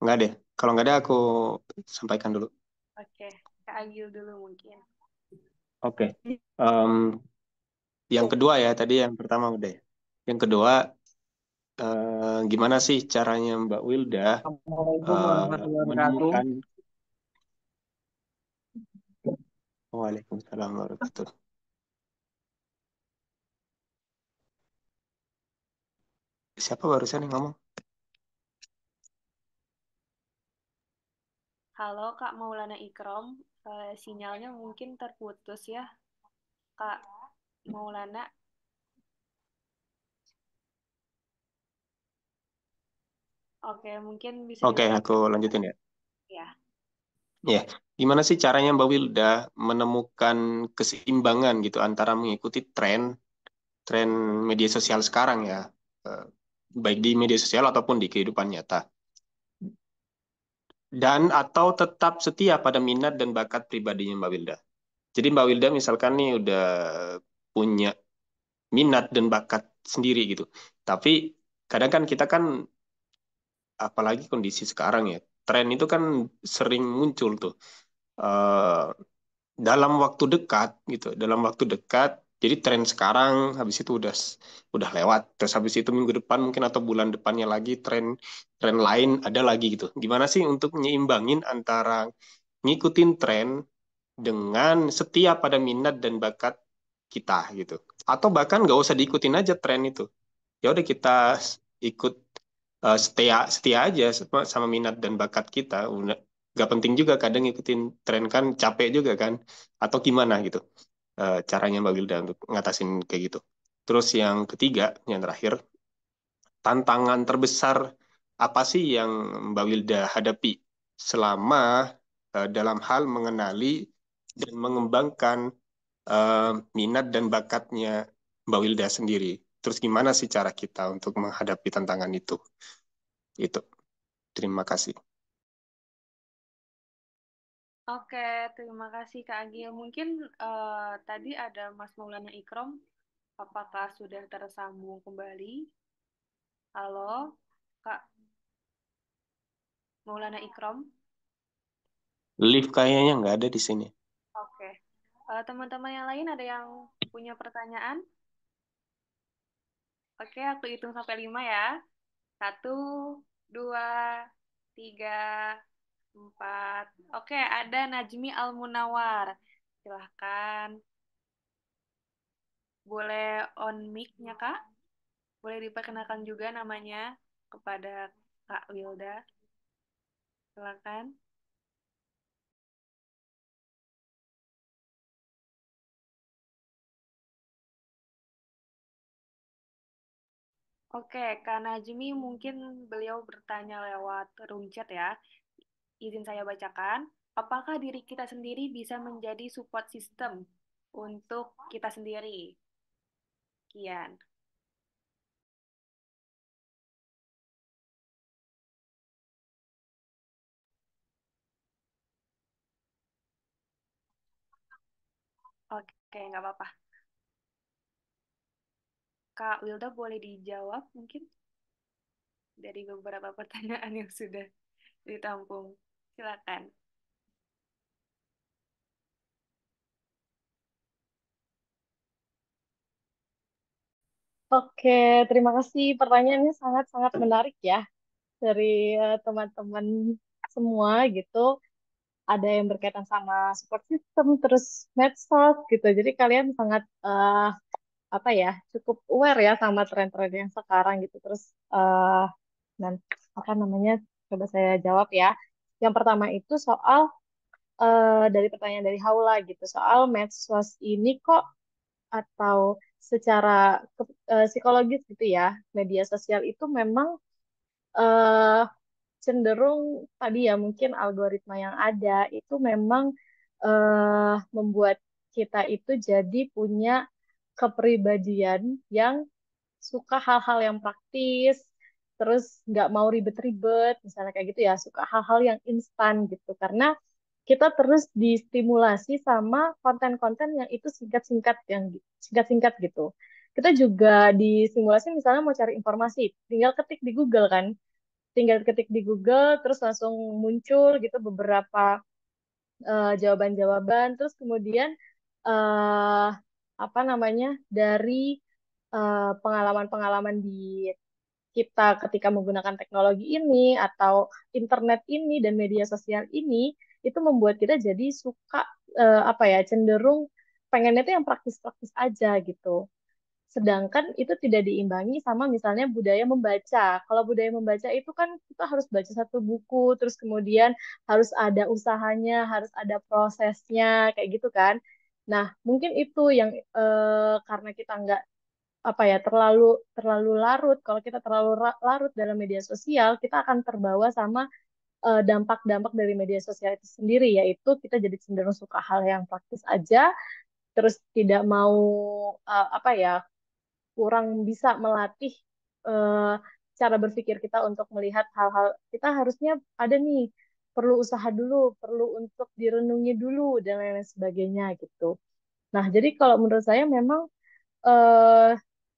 Speaker 4: Enggak deh. Kalau nggak ada aku sampaikan dulu.
Speaker 5: Oke, Kak Agil dulu mungkin.
Speaker 4: Oke. Em, yang kedua ya, tadi yang pertama udah ya. Yang kedua, gimana sih caranya Mbak Wilda
Speaker 7: Assalamualaikum warahmatullahi wabarakatuh.
Speaker 4: menemukan. Waalaikumsalam warahmatullahi wabarakatuh. Siapa barusan yang ngomong?
Speaker 5: Halo Kak Maulana Ikrom, sinyalnya mungkin terputus ya, Kak Maulana. Oke, mungkin bisa
Speaker 4: Oke,
Speaker 5: dilanjut
Speaker 4: aku lanjutin ya.
Speaker 5: ya.
Speaker 4: Ya, gimana sih caranya Mbak Wilda menemukan keseimbangan gitu antara mengikuti tren media sosial sekarang ya, eh, baik di media sosial ataupun di kehidupan nyata, dan atau tetap setia pada minat dan bakat pribadinya Mbak Wilda. Jadi Mbak Wilda misalkan nih udah punya minat dan bakat sendiri gitu, tapi kadang kan kita kan apalagi kondisi sekarang ya, tren itu kan sering muncul tuh. Eh, dalam waktu dekat gitu, dalam waktu dekat, jadi tren sekarang habis itu udah lewat, terus habis itu minggu depan mungkin atau bulan depannya lagi tren tren lain ada lagi gitu. Gimana sih untuk nyeimbangin antara ngikutin tren dengan setia pada minat dan bakat kita gitu, atau bahkan nggak usah diikutin aja tren itu, ya udah kita ikut, setia setia aja sama minat dan bakat kita. Udah nggak penting juga kadang ngikutin tren kan capek juga kan, atau gimana gitu, caranya Mbak Wilda untuk ngatasin kayak gitu. Terus yang ketiga, yang terakhir, tantangan terbesar apa sih yang Mbak Wilda hadapi selama dalam hal mengenali dan mengembangkan minat dan bakatnya Mbak Wilda sendiri. Terus gimana sih cara kita untuk menghadapi tantangan itu? Itu. Terima kasih.
Speaker 5: Oke, terima kasih Kak Agil. Mungkin tadi ada Mas Maulana Ikrom, apakah sudah tersambung kembali? Halo, Kak Maulana Ikrom.
Speaker 4: Lift kayaknya nggak ada di sini.
Speaker 5: Oke. Teman-teman yang lain ada yang punya pertanyaan? Oke, aku hitung sampai 5 ya. Satu, dua, tiga, empat. Oke, ada Najmi Al-Munawar. Silahkan. Boleh on mic-nya, Kak? Boleh diperkenalkan juga namanya kepada Kak Wilda. Silahkan. Oke, Kak Najmi mungkin beliau bertanya lewat room chat ya. Izin saya bacakan. Apakah diri kita sendiri bisa menjadi support system untuk kita sendiri? Kian. Oke, nggak apa-apa. Kak Wilda boleh dijawab mungkin dari beberapa pertanyaan yang sudah ditampung. Silakan.
Speaker 6: Oke, terima kasih. Pertanyaannya sangat-sangat menarik ya dari teman-teman semua gitu. Ada yang berkaitan sama support system, terus medsos gitu. Jadi kalian sangat apa ya, cukup aware ya sama tren-tren yang sekarang gitu. Terus dan apa namanya? Coba saya jawab ya. Yang pertama itu soal dari pertanyaan dari Haula gitu, soal medsos ini kok atau secara psikologis gitu ya, media sosial itu memang eh, cenderung tadi ya mungkin algoritma yang ada itu memang membuat kita itu jadi punya kepribadian yang suka hal-hal yang praktis, terus nggak mau ribet-ribet, misalnya kayak gitu ya, suka hal-hal yang instan gitu, karena kita terus distimulasi sama konten-konten yang itu singkat-singkat, yang singkat-singkat gitu. Kita juga distimulasi misalnya mau cari informasi, tinggal ketik di Google kan, tinggal ketik di Google, terus langsung muncul gitu beberapa jawaban-jawaban, terus kemudian eh apa namanya dari pengalaman-pengalaman di kita ketika menggunakan teknologi ini atau internet ini dan media sosial ini itu membuat kita jadi suka apa ya cenderung pengennya itu yang praktis-praktis aja gitu. Sedangkan itu tidak diimbangi sama misalnya budaya membaca. Kalau budaya membaca itu kan kita harus baca satu buku, terus kemudian harus ada usahanya, harus ada prosesnya, kayak gitu kan. Nah, mungkin itu yang karena kita nggak apa ya terlalu terlalu larut. Kalau kita terlalu larut dalam media sosial, kita akan terbawa sama dampak-dampak dari media sosial itu sendiri, yaitu kita jadi cenderung suka hal yang praktis aja, terus tidak mau apa ya kurang bisa melatih eh, cara berpikir kita untuk melihat hal-hal kita harusnya ada nih perlu usaha dulu, perlu untuk direnungi dulu dan lain-lain sebagainya gitu. Nah, jadi kalau menurut saya memang eh,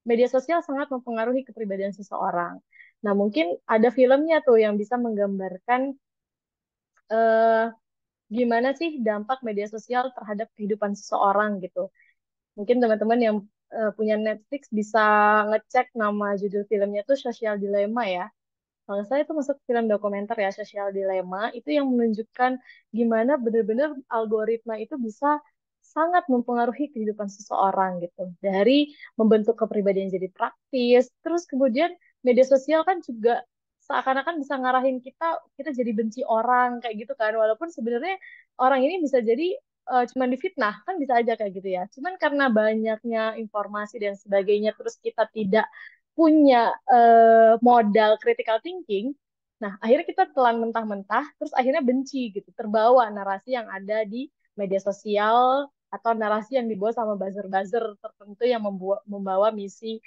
Speaker 6: media sosial sangat mempengaruhi kepribadian seseorang. Nah, mungkin ada filmnya tuh yang bisa menggambarkan eh, gimana sih dampak media sosial terhadap kehidupan seseorang gitu. Mungkin teman-teman yang punya Netflix bisa ngecek nama judul filmnya tuh Social Dilemma ya. Kalau saya itu masuk film dokumenter ya, Social Dilemma, itu yang menunjukkan gimana benar-benar algoritma itu bisa sangat mempengaruhi kehidupan seseorang gitu. Dari membentuk kepribadian jadi praktis, terus kemudian media sosial kan juga seakan-akan bisa ngarahin kita jadi benci orang kayak gitu kan. Walaupun sebenarnya orang ini bisa jadi cuman difitnah, kan bisa aja kayak gitu ya. Cuman karena banyaknya informasi dan sebagainya, terus kita tidak punya modal critical thinking, nah akhirnya kita telan mentah-mentah, terus akhirnya benci gitu, terbawa narasi yang ada di media sosial atau narasi yang dibawa sama buzzer-buzzer tertentu yang membawa misi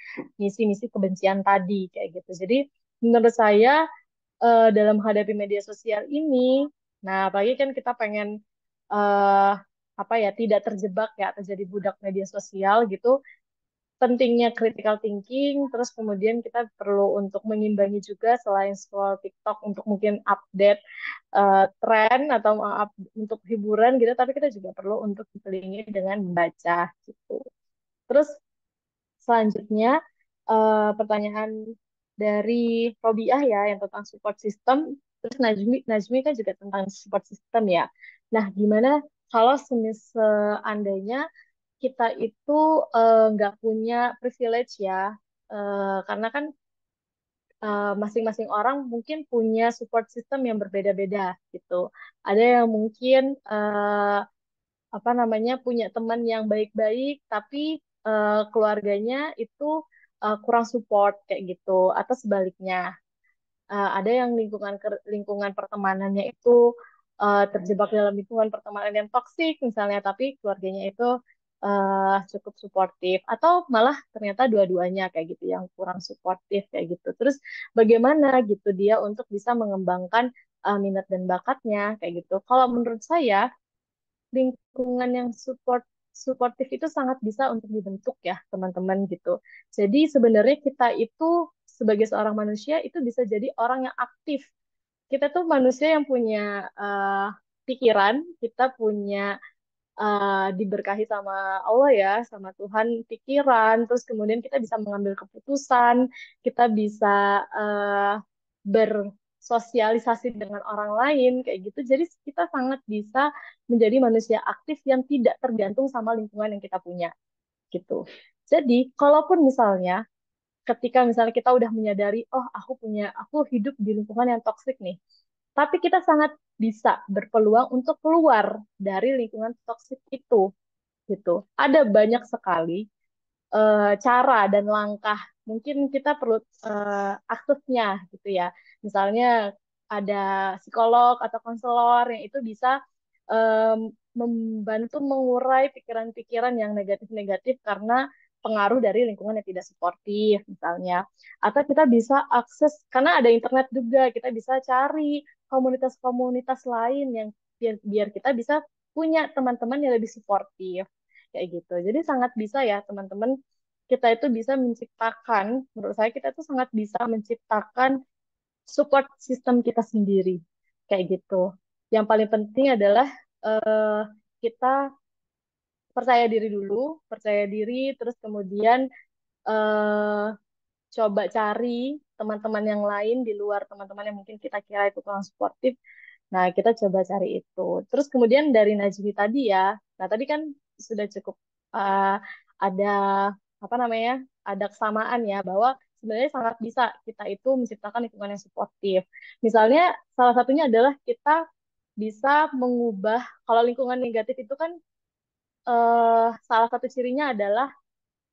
Speaker 6: kebencian tadi kayak gitu. Jadi menurut saya dalam menghadapi media sosial ini, nah apalagi kan kita pengen eh apa ya tidak terjebak ya atau jadi budak media sosial gitu, pentingnya critical thinking, terus kemudian kita perlu untuk mengimbangi juga selain scroll TikTok untuk mungkin update tren atau untuk hiburan gitu, tapi kita juga perlu untuk dikelilingi dengan membaca gitu. Terus selanjutnya pertanyaan dari Robiah ya yang tentang support system, terus Najmi kan juga tentang support system ya. Nah, gimana kalau seandainya kita itu nggak punya privilege ya, karena kan masing-masing orang mungkin punya support system yang berbeda-beda gitu. Ada yang mungkin apa namanya punya teman yang baik-baik, tapi keluarganya itu kurang support kayak gitu, atau sebaliknya. Ada yang lingkungan pertemanannya itu terjebak dalam lingkungan pertemanan yang toksik misalnya, tapi keluarganya itu cukup suportif, atau malah ternyata dua-duanya kayak gitu yang kurang suportif kayak gitu. Terus bagaimana gitu dia untuk bisa mengembangkan minat dan bakatnya kayak gitu. Kalau menurut saya lingkungan yang support suportif itu sangat bisa untuk dibentuk ya teman-teman gitu. Jadi sebenarnya kita itu sebagai seorang manusia itu bisa jadi orang yang aktif. Kita tuh manusia yang punya pikiran, kita punya diberkahi sama Allah ya, sama Tuhan pikiran, terus kemudian kita bisa mengambil keputusan, kita bisa bersosialisasi dengan orang lain kayak gitu. Jadi kita sangat bisa menjadi manusia aktif yang tidak tergantung sama lingkungan yang kita punya gitu. Jadi, kalaupun misalnya ketika misalnya kita udah menyadari, oh aku hidup di lingkungan yang toksik nih, tapi kita sangat bisa berpeluang untuk keluar dari lingkungan toksik itu gitu. Ada banyak sekali cara dan langkah. Mungkin kita perlu aksesnya gitu ya. Misalnya ada psikolog atau konselor yang itu bisa membantu mengurai pikiran-pikiran yang negatif-negatif karena pengaruh dari lingkungan yang tidak suportif misalnya. Atau kita bisa akses, karena ada internet juga, kita bisa cari komunitas-komunitas lain yang biar kita bisa punya teman-teman yang lebih suportif kayak gitu. Jadi sangat bisa ya teman-teman, kita itu bisa menciptakan, menurut saya kita itu sangat bisa menciptakan support system kita sendiri kayak gitu. Yang paling penting adalah eh, kita percaya diri dulu, percaya diri, terus kemudian eh, coba cari teman-teman yang lain di luar teman-teman yang mungkin kita kira itu kurang suportif. Nah, kita coba cari itu. Terus kemudian dari Najmi tadi ya, nah tadi kan sudah cukup ada apa namanya, ada kesamaan ya bahwa sebenarnya sangat bisa kita itu menciptakan lingkungan yang suportif. Misalnya salah satunya adalah kita bisa mengubah kalau lingkungan negatif itu kan salah satu cirinya adalah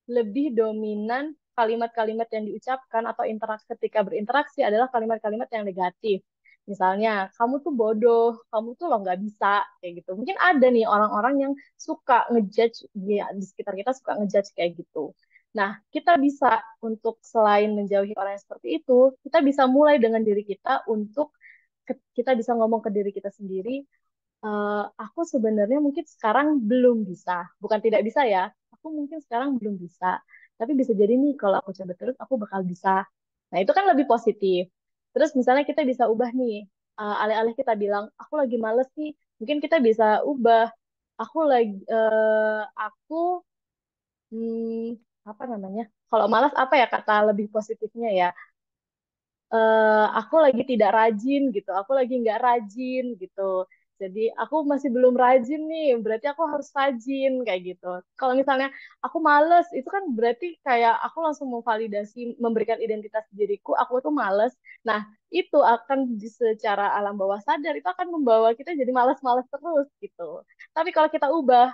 Speaker 6: lebih dominan kalimat-kalimat yang diucapkan atau interaksi ketika berinteraksi adalah kalimat-kalimat yang negatif. Misalnya, kamu tuh bodoh, kamu tuh lo nggak bisa, kayak gitu. Mungkin ada nih orang-orang yang suka ngejudge, ya, di sekitar kita suka ngejudge kayak gitu. Nah, kita bisa untuk selain menjauhi orang yang seperti itu, kita bisa mulai dengan diri kita untuk kita bisa ngomong ke diri kita sendiri, aku sebenarnya mungkin sekarang belum bisa. Bukan tidak bisa ya, aku mungkin sekarang belum bisa. Tapi bisa jadi nih kalau aku coba terus, aku bakal bisa. Nah, itu kan lebih positif. Terus misalnya kita bisa ubah nih, alih-alih kita bilang, aku lagi males nih, mungkin kita bisa ubah, aku, apa namanya, kalau malas apa ya kata lebih positifnya ya, aku lagi tidak rajin gitu, aku lagi nggak rajin gitu. Jadi aku masih belum rajin nih, berarti aku harus rajin kayak gitu. Kalau misalnya aku males, itu kan berarti kayak aku langsung memvalidasi, memberikan identitas diriku, aku tuh males. Nah, itu akan secara alam bawah sadar, itu akan membawa kita jadi malas-malas terus gitu. Tapi kalau kita ubah,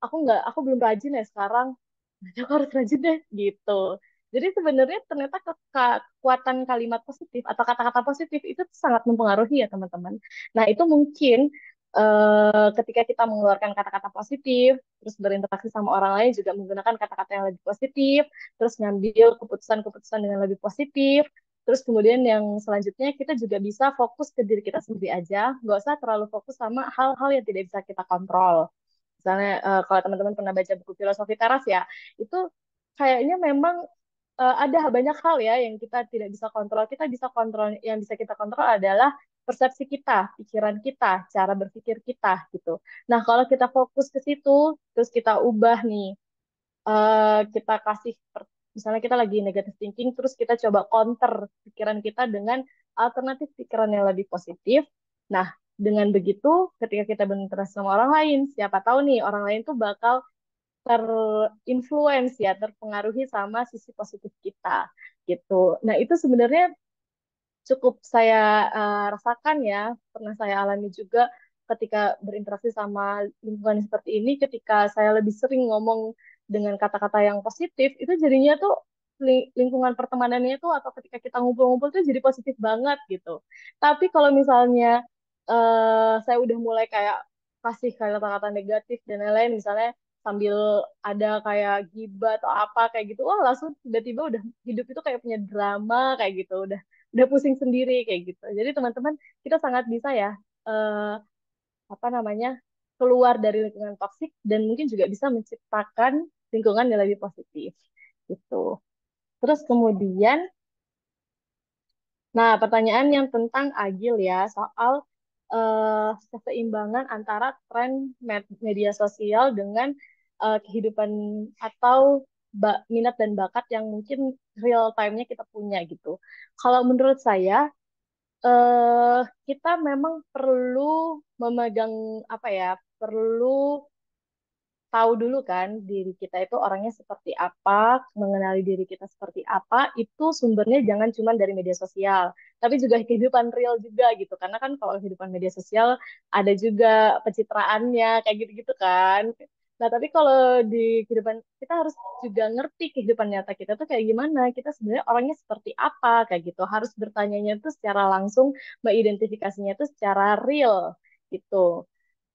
Speaker 6: aku belum rajin ya sekarang, berarti aku harus rajin deh gitu. Jadi sebenarnya ternyata kekuatan kalimat positif atau kata-kata positif itu sangat mempengaruhi ya teman-teman. Nah itu mungkin ketika kita mengeluarkan kata-kata positif, terus berinteraksi sama orang lain juga menggunakan kata-kata yang lebih positif, terus ngambil keputusan-keputusan dengan lebih positif, terus kemudian yang selanjutnya kita juga bisa fokus ke diri kita sendiri aja, nggak usah terlalu fokus sama hal-hal yang tidak bisa kita kontrol. Misalnya kalau teman-teman pernah baca buku Filosofi Teras ya, itu kayaknya memang ada banyak hal ya yang kita tidak bisa kontrol. Kita bisa kontrol, yang bisa kita kontrol adalah persepsi kita, pikiran kita, cara berpikir kita gitu. Nah, kalau kita fokus ke situ, terus kita ubah nih, kita kasih, misalnya kita lagi negative thinking, terus kita coba counter pikiran kita dengan alternatif pikiran yang lebih positif. Nah, dengan begitu, ketika kita berinteraksi sama orang lain, siapa tahu nih orang lain tuh bakal terinfluence ya, terpengaruhi sama sisi positif kita gitu. Nah, itu sebenarnya cukup saya rasakan ya, pernah saya alami juga ketika berinteraksi sama lingkungan seperti ini, ketika saya lebih sering ngomong dengan kata-kata yang positif, itu jadinya tuh lingkungan pertemanannya tuh atau ketika kita ngumpul-ngumpul tuh jadi positif banget gitu. Tapi kalau misalnya saya udah mulai kayak kasih kayak kata-kata negatif dan lain-lain, misalnya sambil ada kayak gibah atau apa kayak gitu, wah langsung tiba-tiba udah hidup itu kayak punya drama kayak gitu, udah pusing sendiri kayak gitu. Jadi teman-teman kita sangat bisa ya, apa namanya, keluar dari lingkungan toksik dan mungkin juga bisa menciptakan lingkungan yang lebih positif gitu. Terus kemudian, nah pertanyaan yang tentang Agil ya soal keseimbangan antara tren media sosial dengan kehidupan atau minat dan bakat yang mungkin real time-nya kita punya gitu. Kalau menurut saya, eh kita memang perlu memegang apa ya, perlu tahu dulu kan diri kita itu orangnya seperti apa, mengenali diri kita seperti apa, itu sumbernya jangan cuma dari media sosial, tapi juga kehidupan real juga gitu. Karena kan kalau kehidupan media sosial ada juga pencitraannya kayak gitu-gitu kan. Nah, tapi kalau di kehidupan kita harus juga ngerti kehidupan nyata kita tuh kayak gimana, kita sebenarnya orangnya seperti apa kayak gitu. Harus bertanyanya tuh secara langsung, mengidentifikasinya tuh secara real gitu.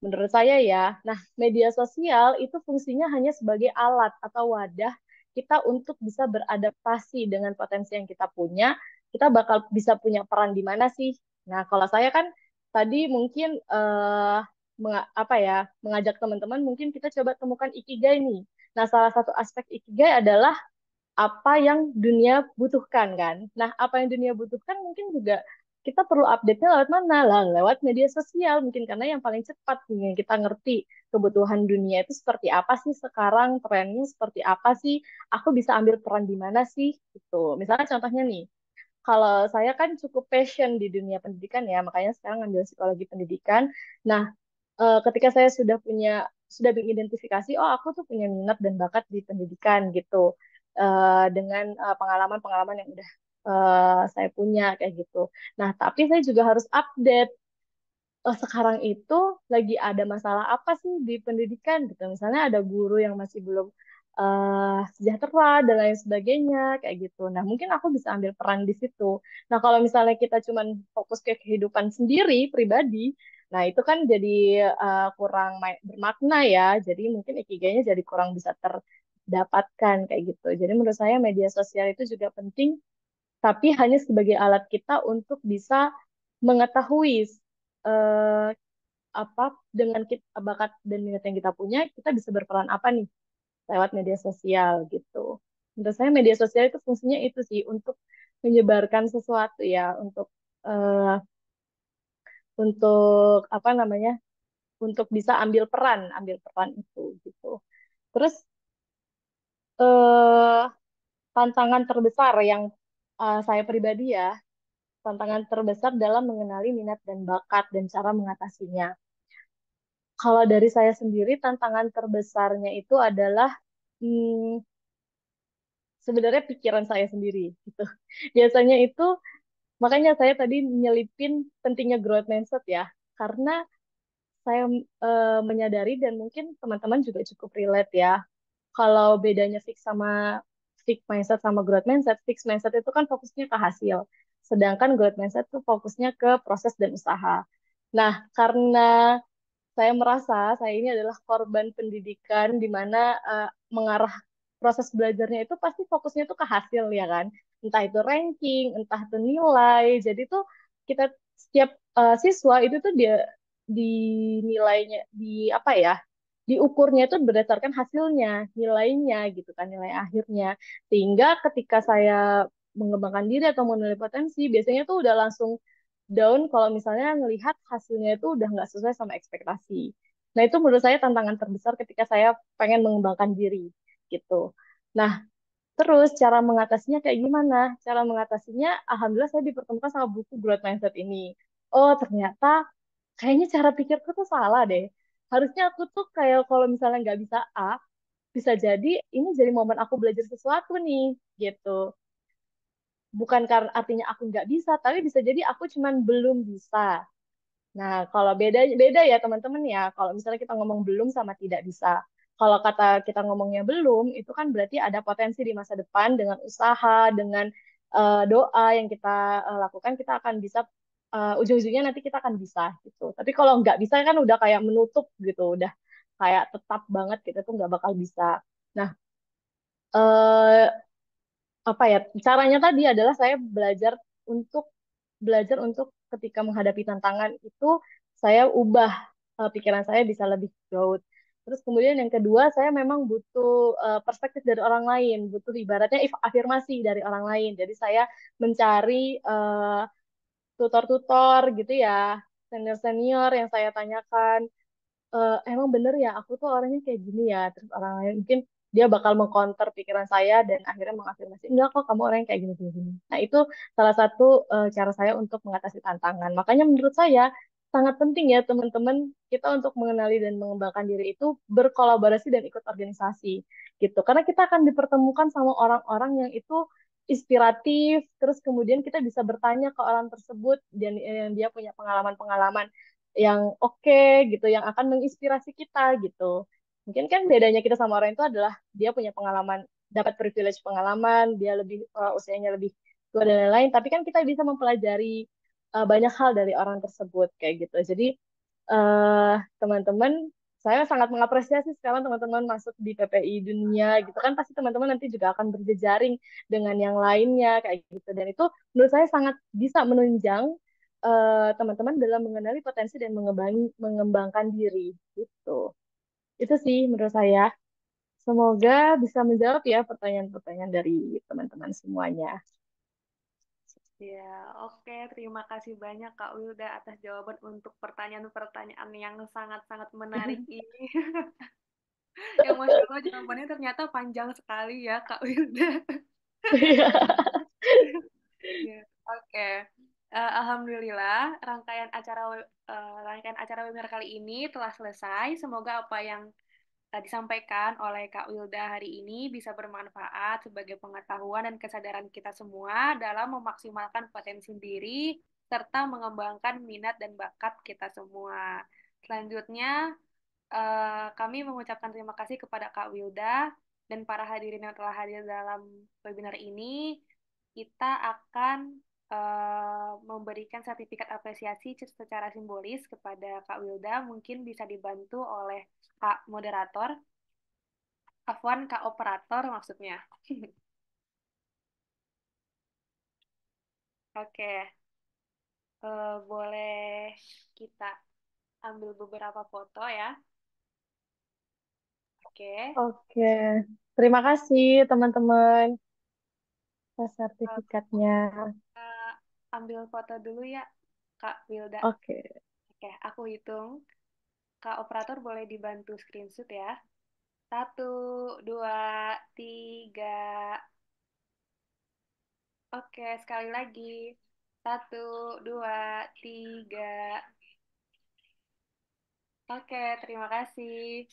Speaker 6: Menurut saya ya, nah media sosial itu fungsinya hanya sebagai alat atau wadah kita untuk bisa beradaptasi dengan potensi yang kita punya. Kita bakal bisa punya peran di mana sih? Nah, kalau saya kan tadi mungkin apa ya, mengajak teman-teman mungkin kita coba temukan ikigai nih. Nah, salah satu aspek ikigai adalah apa yang dunia butuhkan kan. Nah, apa yang dunia butuhkan mungkin juga kita perlu update-nya lewat mana lah, lewat media sosial mungkin karena yang paling cepat nih kita ngerti kebutuhan dunia itu seperti apa sih sekarang, trennya seperti apa sih, aku bisa ambil peran di mana sih gitu. Misalnya contohnya nih, kalau saya kan cukup passion di dunia pendidikan ya, makanya sekarang ngambil psikologi pendidikan. Nah, ketika saya sudah mengidentifikasi, oh aku tuh punya minat dan bakat di pendidikan gitu, dengan pengalaman-pengalaman yang udah saya punya kayak gitu. Nah, tapi saya juga harus update. Sekarang itu lagi ada masalah apa sih di pendidikan gitu. Misalnya ada guru yang masih belum sejahtera dan lain sebagainya kayak gitu. Nah, mungkin aku bisa ambil peran di situ. Nah, kalau misalnya kita cuman fokus ke kehidupan sendiri pribadi, nah itu kan jadi kurang bermakna ya. Jadi mungkin ikigainya jadi kurang bisa terdapatkan kayak gitu. Jadi menurut saya media sosial itu juga penting, tapi hanya sebagai alat kita untuk bisa mengetahui eh, apa dengan kita, bakat dan minat yang kita punya, kita bisa berperan apa nih lewat media sosial gitu. Menurut saya media sosial itu fungsinya itu sih untuk menyebarkan sesuatu ya, untuk apa namanya, untuk bisa ambil peran itu gitu. Terus eh, tantangan terbesar yang saya pribadi ya, tantangan terbesar dalam mengenali minat dan bakat dan cara mengatasinya. Kalau dari saya sendiri, tantangan terbesarnya itu adalah hmm, sebenarnya pikiran saya sendiri gitu. Biasanya itu makanya saya tadi nyelipin pentingnya growth mindset ya, karena saya menyadari dan mungkin teman-teman juga cukup relate ya. Kalau bedanya fixed mindset sama growth mindset, fixed mindset itu kan fokusnya ke hasil, sedangkan growth mindset itu fokusnya ke proses dan usaha. Nah, karena saya merasa saya ini adalah korban pendidikan di mana mengarah proses belajarnya itu pasti fokusnya tuh ke hasil ya kan. Entah itu ranking, entah itu nilai. Jadi tuh kita setiap siswa itu tuh dia dinilainya di apa ya? Diukurnya itu berdasarkan hasilnya, nilainya gitu kan, nilai akhirnya. Sehingga ketika saya mengembangkan diri atau menilai potensi, biasanya tuh udah langsung down kalau misalnya ngelihat hasilnya itu udah nggak sesuai sama ekspektasi. Nah, itu menurut saya tantangan terbesar ketika saya pengen mengembangkan diri gitu. Nah, terus cara mengatasinya kayak gimana? Cara mengatasinya, alhamdulillah saya dipertemukan sama buku Growth Mindset ini. Oh, ternyata kayaknya cara pikirku tuh salah deh. Harusnya aku tuh kayak kalau misalnya nggak bisa A, bisa jadi ini jadi momen aku belajar sesuatu nih, gitu. Bukan karena artinya aku nggak bisa, tapi bisa jadi aku cuman belum bisa. Nah, kalau beda beda ya teman-teman ya. Kalau misalnya kita ngomong belum sama tidak bisa. Kalau kata kita ngomongnya belum, itu kan berarti ada potensi di masa depan dengan usaha, dengan doa yang kita lakukan, kita akan bisa ujung-ujungnya nanti kita akan bisa gitu. Tapi kalau nggak bisa kan udah kayak menutup gitu, udah kayak tetap banget kita tuh nggak bakal bisa. Nah, eh, apa ya caranya tadi adalah saya untuk belajar untuk ketika menghadapi tantangan itu saya ubah pikiran saya bisa lebih growth. Terus kemudian yang kedua, saya memang butuh perspektif dari orang lain, butuh ibaratnya afirmasi dari orang lain. Jadi saya mencari tutor-tutor gitu ya, senior-senior yang saya tanyakan, emang bener ya aku tuh orangnya kayak gini ya. Terus orang lain mungkin dia bakal mengcounter pikiran saya dan akhirnya mengafirmasi, enggak kok kamu orangnya kayak gini gini gini. Nah itu salah satu cara saya untuk mengatasi tantangan. Makanya menurut saya sangat penting ya teman-teman kita untuk mengenali dan mengembangkan diri itu berkolaborasi dan ikut organisasi gitu. Karena kita akan dipertemukan sama orang-orang yang itu inspiratif, terus kemudian kita bisa bertanya ke orang tersebut dan yang dia punya pengalaman-pengalaman yang oke gitu, yang akan menginspirasi kita gitu. Mungkin kan bedanya kita sama orang itu adalah dia punya pengalaman, dapat privilege pengalaman, dia lebih usianya lebih tua dan lain-lain, tapi kan kita bisa mempelajari banyak hal dari orang tersebut kayak gitu. Jadi teman-teman, saya sangat mengapresiasi sekarang teman-teman masuk di PPI Dunia gitu kan, pasti teman-teman nanti juga akan berjejaring dengan yang lainnya kayak gitu. Dan itu menurut saya sangat bisa menunjang teman-teman dalam mengenali potensi dan mengembangkan diri gitu. Itu sih menurut saya. Semoga bisa menjawab ya pertanyaan-pertanyaan dari teman-teman semuanya.
Speaker 5: Ya, oke. Terima kasih banyak Kak Wilda atas jawaban untuk pertanyaan-pertanyaan yang sangat-sangat menarik ini. Yang Masya Allah jawabannya ternyata panjang sekali ya Kak Wilda. Ya, oke. Alhamdulillah rangkaian acara webinar kali ini telah selesai. Semoga apa yang disampaikan oleh Kak Wilda hari ini bisa bermanfaat sebagai pengetahuan dan kesadaran kita semua dalam memaksimalkan potensi diri serta mengembangkan minat dan bakat kita semua. Selanjutnya, kami mengucapkan terima kasih kepada Kak Wilda dan para hadirin yang telah hadir dalam webinar ini. Kita akan memberikan sertifikat apresiasi secara simbolis kepada Kak Wilda. Mungkin bisa dibantu oleh Kak Moderator. Afwan, Kak Operator maksudnya. Oke, boleh kita ambil beberapa foto ya. Oke.
Speaker 6: Oke, terima kasih teman-teman atas sertifikatnya.
Speaker 5: Ambil foto dulu ya, Kak Wilda.
Speaker 6: Oke.
Speaker 5: Oke, aku hitung. Kak Operator boleh dibantu screenshot ya. 1, 2, 3. Oke, sekali lagi. 1, 2, 3. Oke, terima kasih.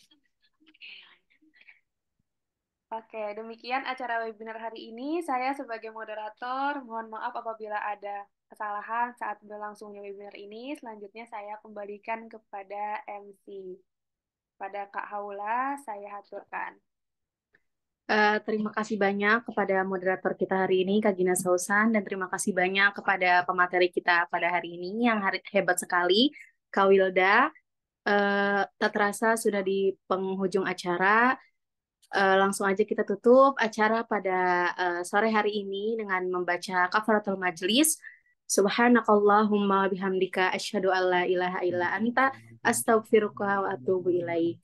Speaker 5: Oke, demikian acara webinar hari ini. Saya sebagai moderator, mohon maaf apabila ada kesalahan saat berlangsungnya webinar ini. Selanjutnya saya kembalikan kepada MC. Pada Kak Haula, saya haturkan.
Speaker 2: Terima kasih banyak kepada moderator kita hari ini, Kak Gina Sausan, dan terima kasih banyak kepada pemateri kita pada hari ini yang hebat sekali, Kak Wilda. Tak terasa sudah di penghujung acara. Langsung aja kita tutup acara pada sore hari ini dengan membaca kafaratul majlis. Subhanakallahumma bihamdika asyhadu alla ilaha illa anta astaghfiruka wa atubu ilaik.